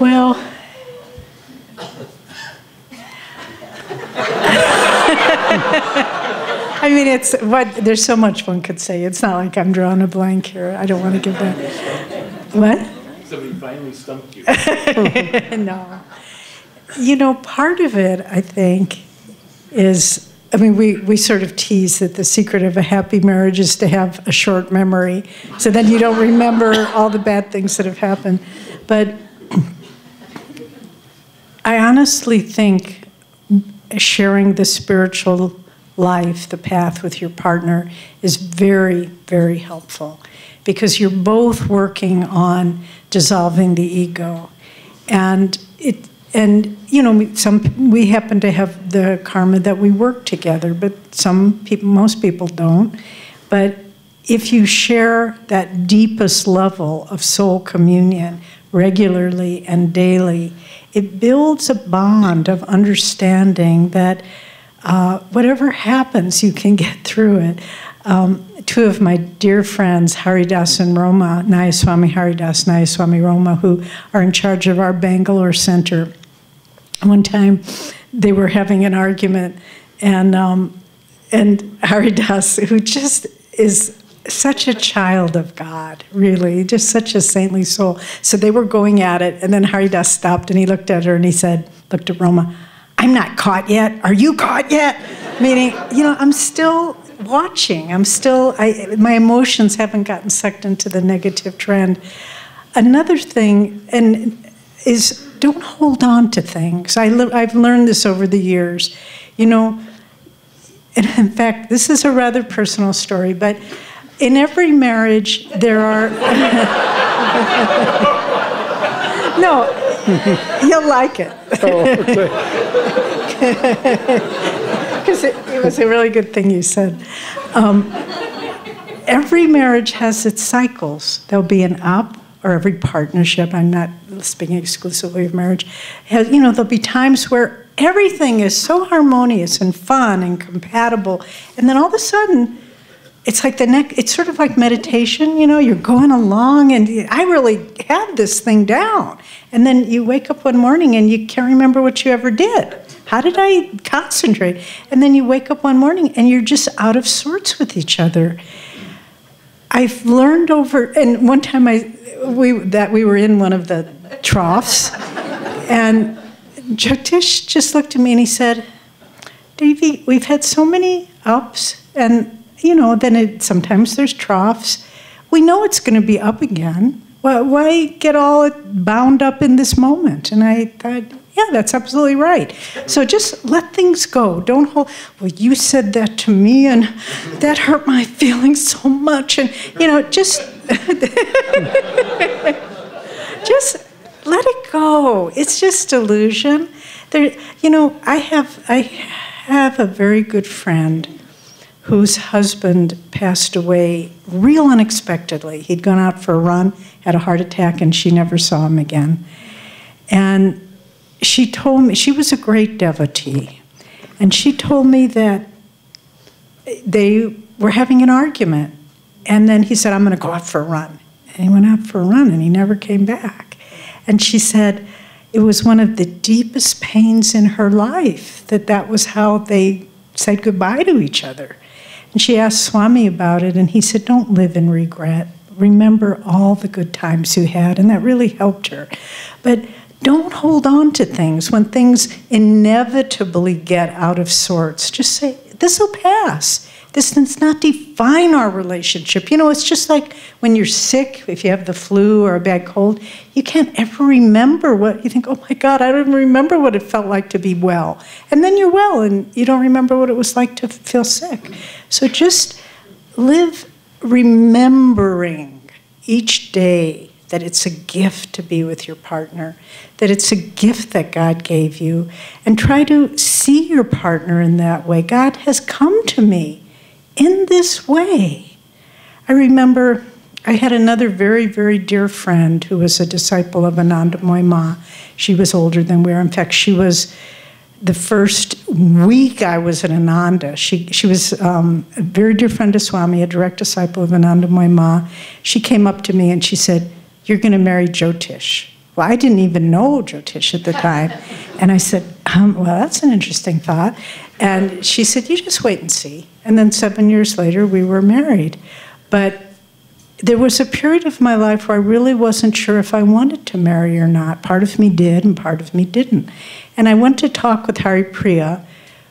Well, I mean, there's so much one could say. It's not like I'm drawing a blank here. I don't want to give that. What? Somebody finally stumped you. No. You know, part of it, I think, is, I mean, we sort of tease that the secret of a happy marriage is to have a short memory. So then you don't remember all the bad things that have happened. But I honestly think sharing the spiritual life, the path with your partner, is very, very helpful, because you're both working on dissolving the ego. And you know, we happen to have the karma that we work together, but most people don't. But if you share that deepest level of soul communion regularly and daily, it builds a bond of understanding that whatever happens, you can get through it. Two of my dear friends, Haridas and Roma, Nayaswami Haridas, Nayaswami Roma, who are in charge of our Bangalore center, one time they were having an argument, and Haridas, who just is such a child of God, really, just such a saintly soul. So they were going at it, and then Haridas stopped, and he looked at her, and he said, looked at Roma, I'm not caught yet. Are you caught yet? Meaning, you know, I'm still watching. My emotions haven't gotten sucked into the negative trend. Another thing is don't hold on to things. I've learned this over the years. You know, and in fact, this is a rather personal story, but in every marriage, there are... No, you'll like it. Because it was a really good thing you said. Every marriage has its cycles. There'll be an up, or every partnership, I'm not speaking exclusively of marriage, there'll be times where everything is so harmonious and fun and compatible, and then all of a sudden, it's like it's sort of like meditation, you're going along and I really have this thing down. And then you wake up one morning and you can't remember what you ever did. How did I concentrate? And then you wake up one morning and you're just out of sorts with each other. I've learned and one time we were in one of the troughs, and Jyotish just looked at me and he said, Devi, we've had so many ups, and then sometimes there's troughs. We know it's going to be up again. Why get all bound up in this moment? And I thought, yeah, that's absolutely right. So just let things go. Don't hold, well, you said that to me, and that hurt my feelings so much. And, just, just let it go. It's just delusion. I have a very good friend whose husband passed away real unexpectedly. He'd gone out for a run, had a heart attack, and she never saw him again. And she told me, she was a great devotee, and she told me that they were having an argument. And then he said, I'm going to go out for a run. And he went out for a run, and he never came back. And she said it was one of the deepest pains in her life, that was how they said goodbye to each other. And she asked Swami about it, and he said, don't live in regret. Remember all the good times you had, and that really helped her. But don't hold on to things when things inevitably get out of sorts. Just say, this will pass. This does not define our relationship. You know, it's just like when you're sick, if you have the flu or a bad cold, you can't ever remember what, you think, oh my God, I don't even remember what it felt like to be well. And then you're well, and you don't remember what it was like to feel sick. So just live remembering each day that it's a gift to be with your partner, that it's a gift that God gave you, and try to see your partner in that way. God has come to me in this way. I remember I had another very, very dear friend who was a disciple of Ananda Ma. She was older than we were. In fact, she was the first week I was at Ananda. She was a very dear friend of Swami, a direct disciple of Ananda Ma. She came up to me and she said, you're going to marry Jyotish. Well, I didn't even know Jyotish at the time. And I said, well, that's an interesting thought. And she said, you just wait and see. And then 7 years later, we were married. But there was a period of my life where I really wasn't sure if I wanted to marry or not. Part of me did, and part of me didn't. And I went to talk with Hari Priya,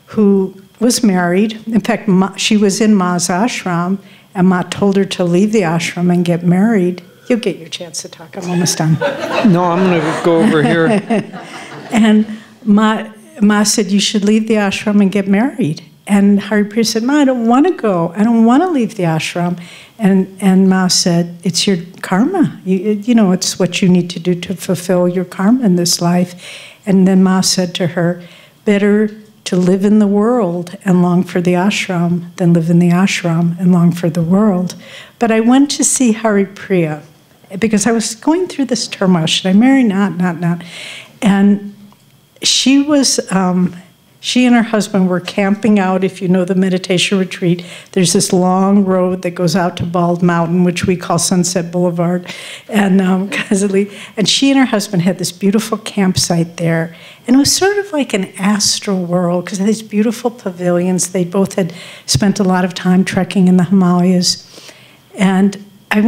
who was married. In fact, she was in Ma's ashram, and Ma told her to leave the ashram and get married. You'll get your chance to talk. I'm almost done. No, I'm going to go over here. And Ma said, you should leave the ashram and get married. And Hari Priya said, Ma, I don't want to go. I don't want to leave the ashram. And Ma said, it's your karma. You know, it's what you need to do to fulfill your karma in this life. And then Ma said to her, better to live in the world and long for the ashram than live in the ashram and long for the world. But I went to see Hari Priya because I was going through this turmoil. Should I marry? Not. And she was, she and her husband were camping out. If you know the meditation retreat, there's this long road that goes out to Bald Mountain, which we call Sunset Boulevard. And she and her husband had this beautiful campsite there. And it was sort of like an astral world because of these beautiful pavilions. They both had spent a lot of time trekking in the Himalayas. And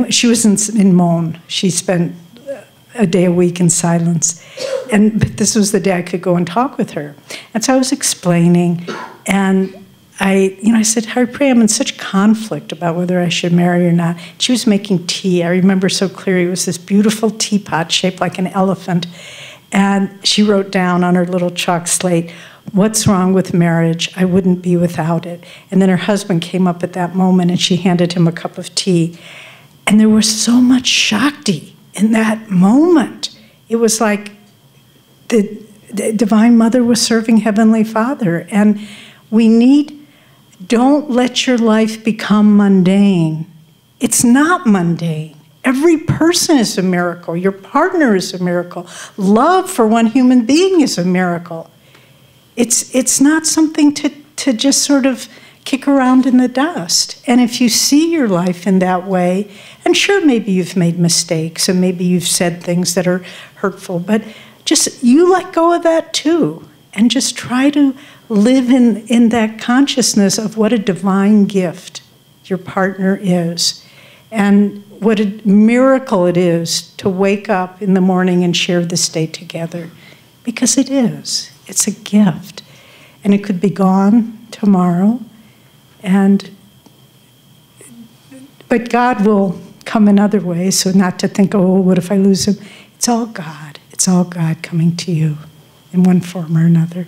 she was in Mon. She spent a day a week in silence. But this was the day I could go and talk with her. And so I was explaining, and I said, Hari Priya, I'm in such conflict about whether I should marry or not. She was making tea. I remember so clearly. It was this beautiful teapot shaped like an elephant. And she wrote down on her little chalk slate, what's wrong with marriage? I wouldn't be without it. And then her husband came up at that moment, and she handed him a cup of tea. And there was so much Shakti in that moment. It was like the Divine Mother was serving Heavenly Father. And don't let your life become mundane. It's not mundane. Every person is a miracle. Your partner is a miracle. Love for one human being is a miracle. It's not something to just sort of kick around in the dust. And if you see your life in that way, and sure, maybe you've made mistakes and maybe you've said things that are hurtful, but just you let go of that too. And just try to live in that consciousness of what a divine gift your partner is. And what a miracle it is to wake up in the morning and share this day together. Because it is. It's a gift. And it could be gone tomorrow. But God will come in other ways, so not to think, oh, what if I lose him? It's all God. It's all God coming to you in one form or another.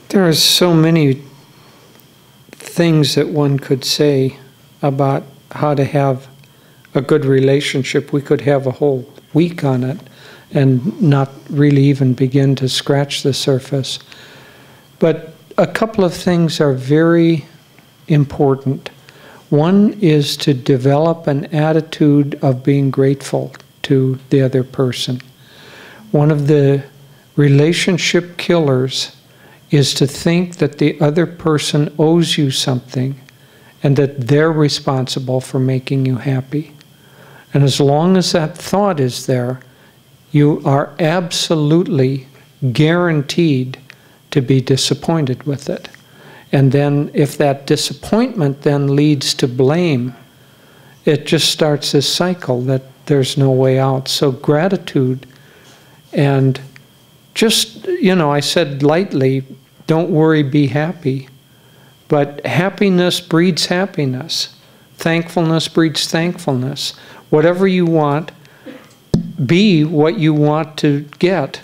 There are so many things that one could say about how to have a good relationship. We could have a whole week on it and not really even begin to scratch the surface. But a couple of things are very important. One is to develop an attitude of being grateful to the other person. One of the relationship killers is to think that the other person owes you something and that they're responsible for making you happy. And as long as that thought is there, you are absolutely guaranteed to be disappointed with it. And then if that disappointment then leads to blame, it just starts this cycle that there's no way out. So gratitude, and just, you know, I said lightly, don't worry, be happy. But happiness breeds happiness. Thankfulness breeds thankfulness. Whatever you want, be what you want to get,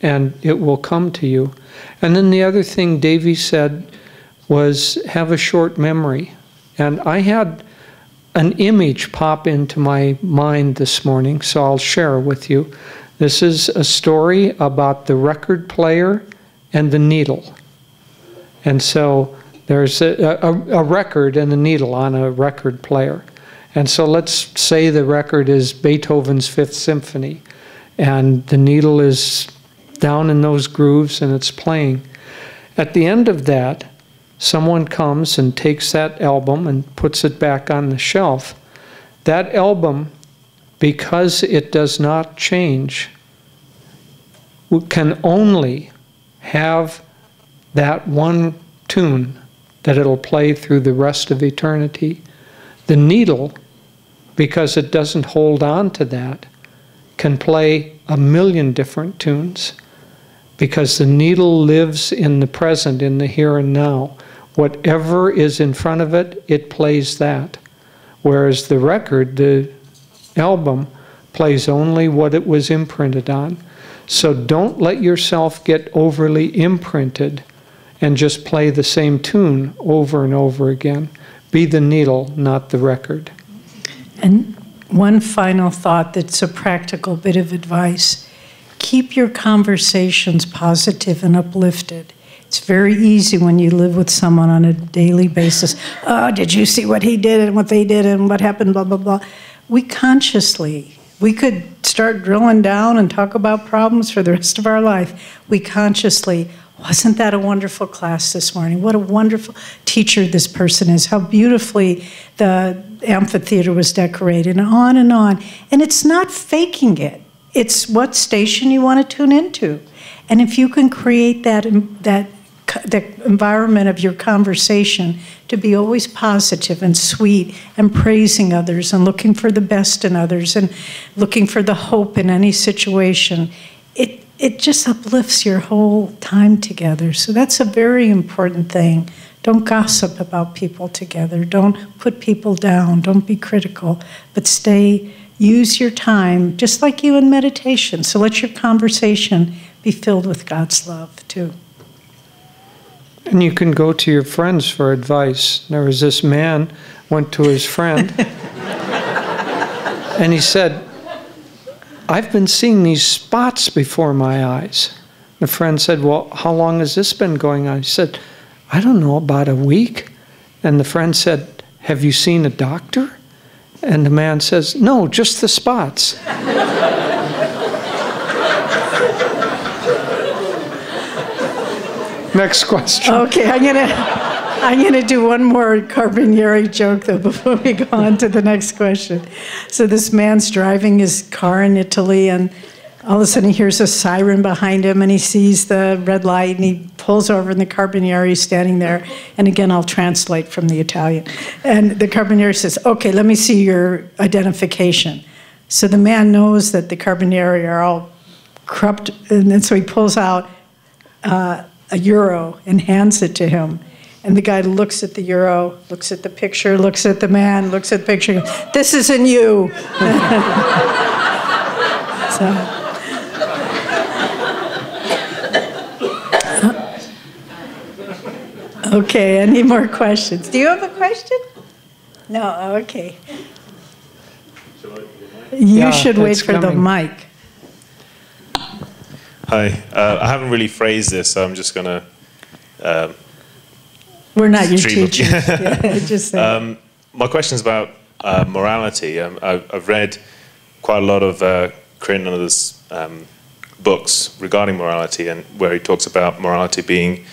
and it will come to you. And then the other thing Devi said was have a short memory. And I had an image pop into my mind this morning, so I'll share with you. This is a story about the record player and the needle. And so there's a record and a needle on a record player. And so let's say the record is Beethoven's Fifth Symphony, and the needle is down in those grooves and it's playing. At the end of that, someone comes and takes that album and puts it back on the shelf. That album, because it does not change, can only have that one tune that it'll play through the rest of eternity. The needle, because it doesn't hold on to that, can play 1,000,000 different tunes, because the needle lives in the present, in the here and now. Whatever is in front of it, it plays that. Whereas the record, the album, plays only what it was imprinted on. So don't let yourself get overly imprinted and just play the same tune over and over again. Be the needle, not the record. And one final thought that's a practical bit of advice. Keep your conversations positive and uplifted. It's very easy when you live with someone on a daily basis. Oh, did you see what he did and what they did and what happened, blah, blah, blah. We could start drilling down and talk about problems for the rest of our life. We consciously, wasn't that a wonderful class this morning? What a wonderful teacher this person is. How beautifully the amphitheater was decorated, and on and on. And it's not faking it. It's what station you want to tune into. And if you can create that environment of your conversation to be always positive and sweet and praising others and looking for the best in others and looking for the hope in any situation, it just uplifts your whole time together. So that's a very important thing. Don't gossip about people together. Don't put people down. Don't be critical. But use your time, just like you in meditation. So let your conversation be filled with God's love, too. And you can go to your friends for advice. There was this man, went to his friend, and he said, I've been seeing these spots before my eyes. The friend said, well, how long has this been going on? He said, I don't know, about a week. And the friend said, have you seen a doctor? And the man says, no, just the spots. Next question. Okay, I'm gonna do one more Carbonieri joke though before we go on to the next question. So this man's driving his car in Italy, and all of a sudden he hears a siren behind him, and he sees the red light, and he pulls over, and the Carbonieri is standing there. And again, I'll translate from the Italian. And the Carbonieri says, okay, let me see your identification. So the man knows that the Carbonieri are all corrupt, and then so he pulls out a euro and hands it to him. And the guy looks at the euro, looks at the picture, looks at the man, looks at the picture, this isn't you. Okay, any more questions? Do you have a question? No, okay. You should wait for the mic. Hi, I haven't really phrased this, so I'm just going to... We're not your teachers. Yeah, just my question is about morality. I've read quite a lot of Ananda's books regarding morality, and where he talks about morality being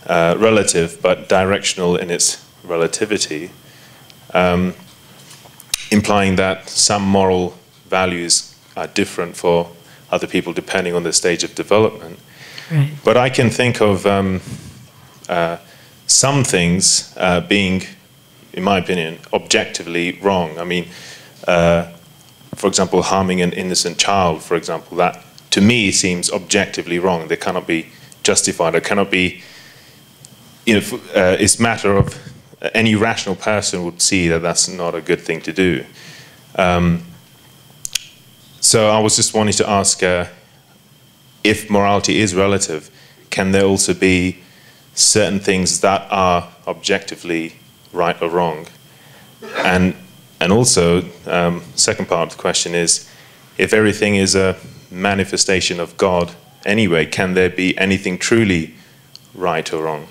relative but directional in its relativity, implying that some moral values are different for other people depending on their stage of development. Right. But I can think of some things being, in my opinion, objectively wrong. I mean, for example, harming an innocent child, for example, that to me seems objectively wrong. They cannot be justified. It cannot be, it's a matter of any rational person would see that that's not a good thing to do. So I was just wanting to ask, if morality is relative, can there also be certain things that are objectively right or wrong? And also, second part of the question is, if everything is a manifestation of God anyway, can there be anything truly right or wrong?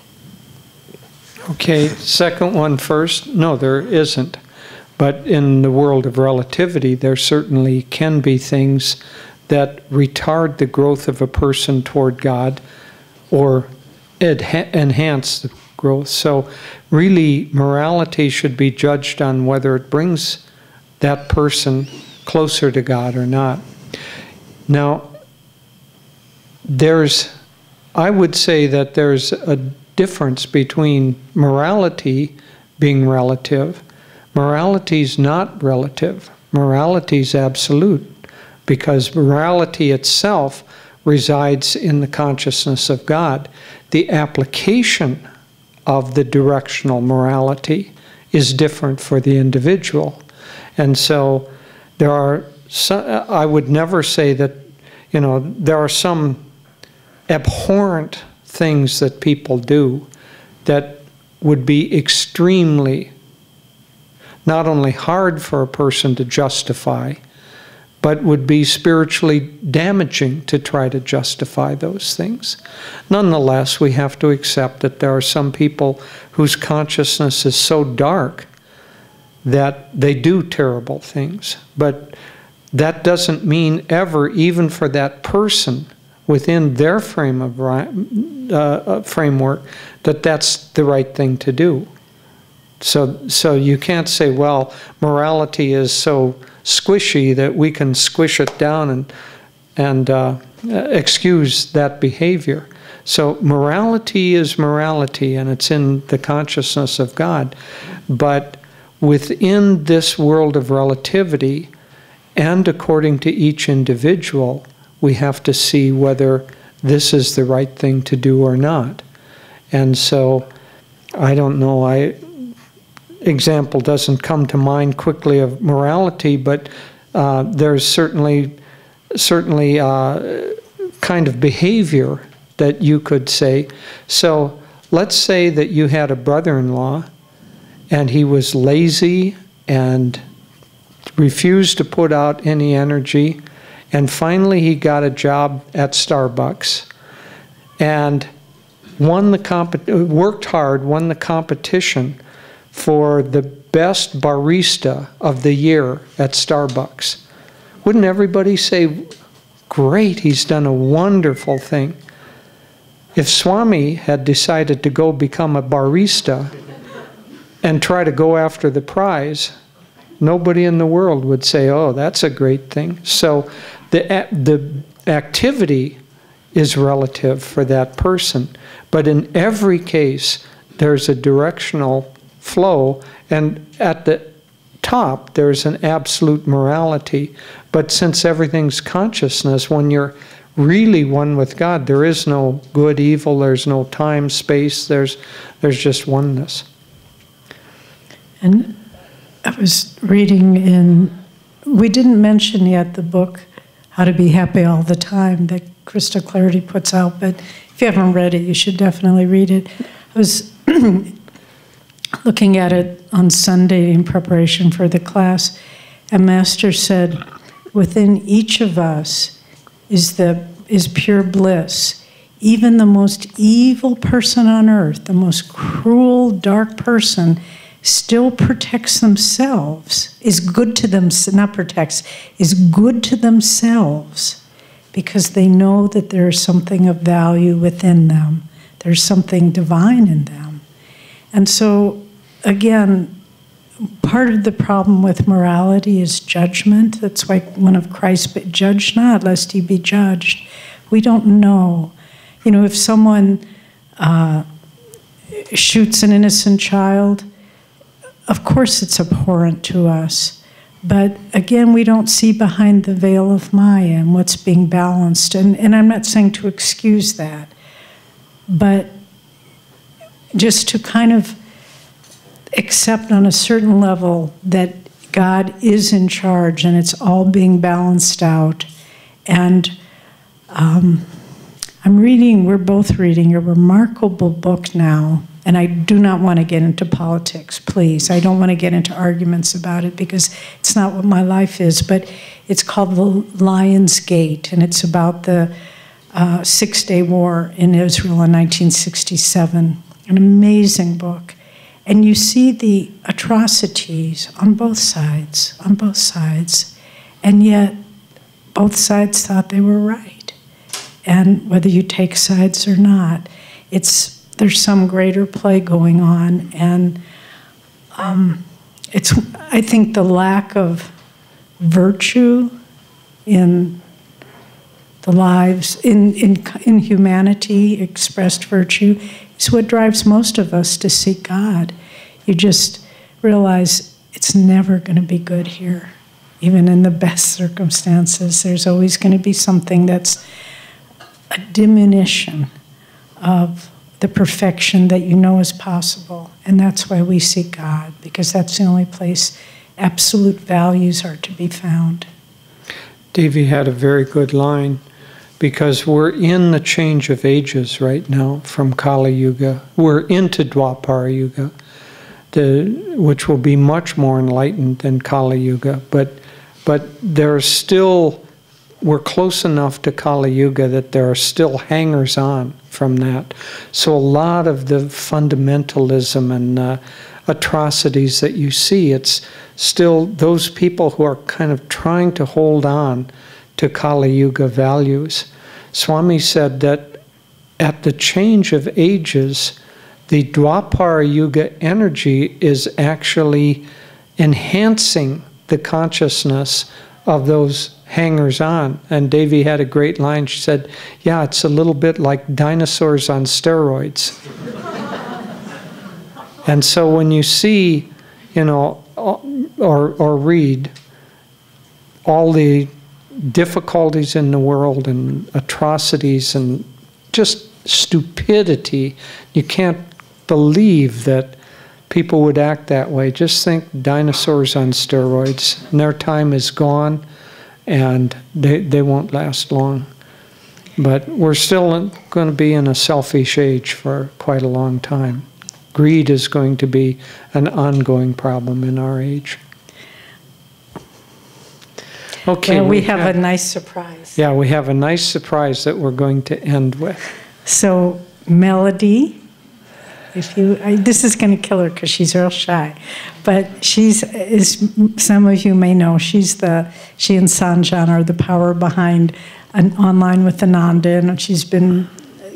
Okay, second one first. No, there isn't. But in the world of relativity, there certainly can be things that retard the growth of a person toward God or enhance the growth. So really, morality should be judged on whether it brings that person closer to God or not. Now, I would say that there's a difference between morality being relative. Morality is not relative. Morality is absolute, because morality itself resides in the consciousness of God. The application of the directional morality is different for the individual. And so there are I would never say that, there are some abhorrent things that people do that would be extremely not only hard for a person to justify, but would be spiritually damaging to try to justify those things. Nonetheless, we have to accept that there are some people whose consciousness is so dark that they do terrible things. But that doesn't mean ever, even for that person, within their framework, that that's the right thing to do. So you can't say, well, morality is so squishy that we can squish it down and excuse that behavior. So morality is morality, and it's in the consciousness of God. But within this world of relativity, and according to each individual, we have to see whether this is the right thing to do or not. And so, I don't know, example doesn't come to mind quickly of morality, but there's certainly kind of behavior that you could say. So let's say that you had a brother-in-law and he was lazy and refused to put out any energy, and finally he got a job at Starbucks and worked hard, won the competition for the best barista of the year at Starbucks. Wouldn't everybody say, great, he's done a wonderful thing? If Swami had decided to go become a barista and try to go after the prize, nobody in the world would say, oh, that's a great thing. So the activity is relative for that person. But in every case, there's a directional flow, and at the top there's an absolute morality. But since everything's consciousness, when you're really one with God, there is no good, evil, there's no time, space, there's just oneness. And I was reading we didn't mention yet the book How to Be Happy All the Time that Krista Clarity puts out, but if you haven't read it, you should definitely read it. I was looking at it on Sunday in preparation for the class, and Master said, within each of us is pure bliss. Even the most evil person on earth, the most cruel, dark person, still protects themselves, is good to them, not protects, is good to themselves, because they know that there's something of value within them. There's something divine in them. And so, again, part of the problem with morality is judgment. That's like one of Christ's, but judge not, lest ye be judged. We don't know. You know, if someone shoots an innocent child, of course it's abhorrent to us. But again, we don't see behind the veil of Maya and what's being balanced. And I'm not saying to excuse that, but just to kind of accept on a certain level that God is in charge and it's all being balanced out. And we're both reading a remarkable book now. And I do not want to get into politics, please. I don't want to get into arguments about it because it's not what my life is. But it's called The Lion's Gate, and it's about the Six-Day War in Israel in 1967. An amazing book. And you see the atrocities on both sides. And yet, both sides thought they were right. And whether you take sides or not, there's some greater play going on, and I think the lack of virtue in the lives, in humanity, expressed virtue, is what drives most of us to seek God. You just realize it's never going to be good here. Even in the best circumstances, there's always going to be something that's a diminution of the perfection that you know is possible. And that's why we seek God, because that's the only place absolute values are to be found. Devi had a very good line, because we're in the change of ages right now from Kali Yuga. We're into Dwapara Yuga, which will be much more enlightened than Kali Yuga. But there's still, we're close enough to Kali Yuga that there are still hangers-on from that. So a lot of the fundamentalism and atrocities that you see, it's still those people who are kind of trying to hold on to Kali Yuga values. Swami said that at the change of ages, the Dwapara Yuga energy is actually enhancing the consciousness of those hangers-on. And Devi had a great line. She said, yeah, it's a little bit like dinosaurs on steroids. And so when you see, you know, or read all the difficulties in the world and atrocities and just stupidity, you can't believe that people would act that way. Just think dinosaurs on steroids. And their time is gone, and they won't last long. But we're still going to be in a selfish age for quite a long time. Greed is going to be an ongoing problem in our age. Okay, well, we have a nice surprise. Yeah, we have a nice surprise that we're going to end with. So, Melody, this is going to kill her because she's real shy, but as some of you may know, she and Sanjan are the power behind an Online with Ananda, and she's been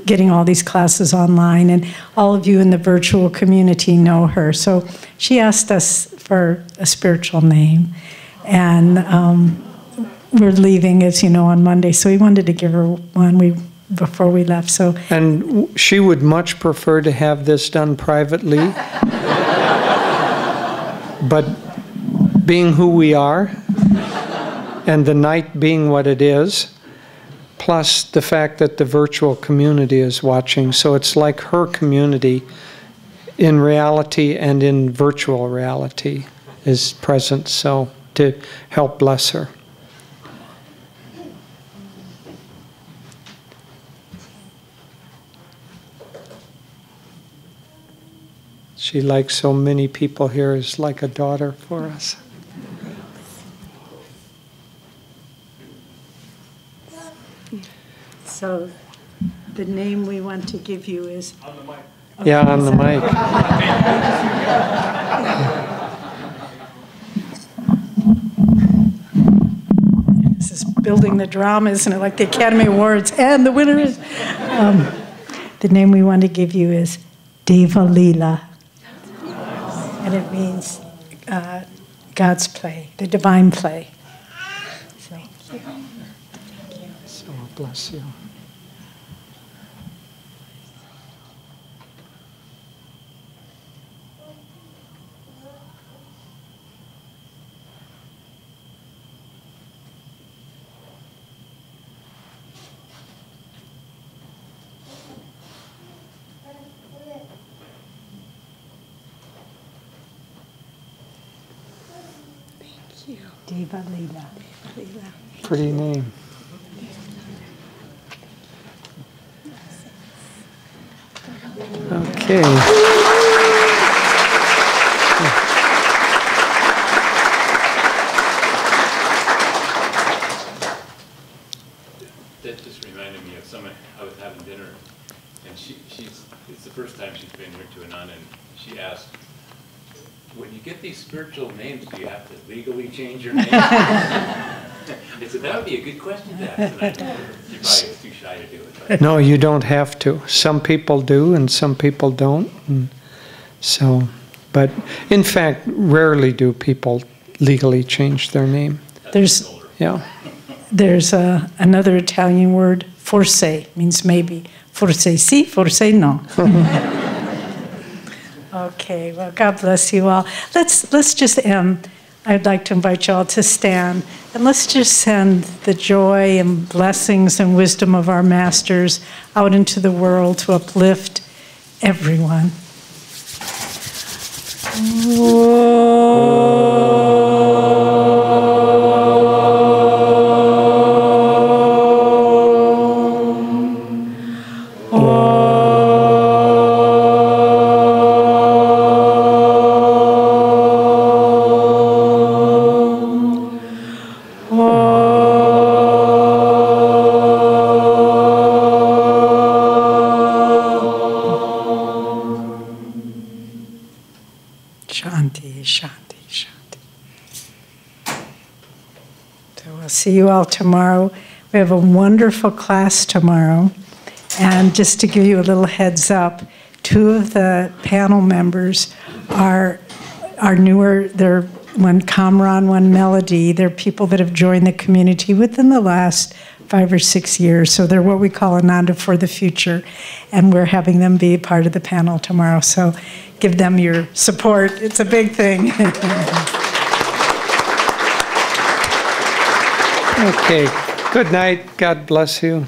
getting all these classes online, and all of you in the virtual community know her. So she asked us for a spiritual name, and we're leaving, as you know, on Monday, so we wanted to give her one before we left. So, and she would much prefer to have this done privately, but being who we are, and the night being what it is, plus the fact that the virtual community is watching, so it's like her community in reality and in virtual reality is present, so to help bless her. She, like so many people here, is like a daughter for us. So the name we want to give you is... On the mic. Yeah, on the mic. This is building the drama, isn't it? Like the Academy Awards, and the winner is. The name we want to give you is Devi Leela, and it means God's play, the divine play. So bless you. Devi Leela. Pretty name. Okay. That just reminded me of someone I was having dinner, and it's the first time she's been here to Ananda, and she asked, when you get these spiritual names, do you have to legally change your name? I said, that would be a good question to ask. And she probably was too shy to do it. But. No, you don't have to. Some people do and some people don't. And so, but in fact, rarely do people legally change their name. There's another Italian word, forse, means maybe. Forse sì, forse no. Okay, well, God bless you all. Let's just end. I'd like to invite you all to stand, and let's just send the joy and blessings and wisdom of our masters out into the world to uplift everyone. See you all tomorrow. We have a wonderful class tomorrow. And just to give you a little heads up, 2 of the panel members are newer. They're one Kamran, one Melody. They're people that have joined the community within the last 5 or 6 years. So they're what we call Ananda for the future. And we're having them be part of the panel tomorrow. So give them your support. It's a big thing. Okay, good night. God bless you.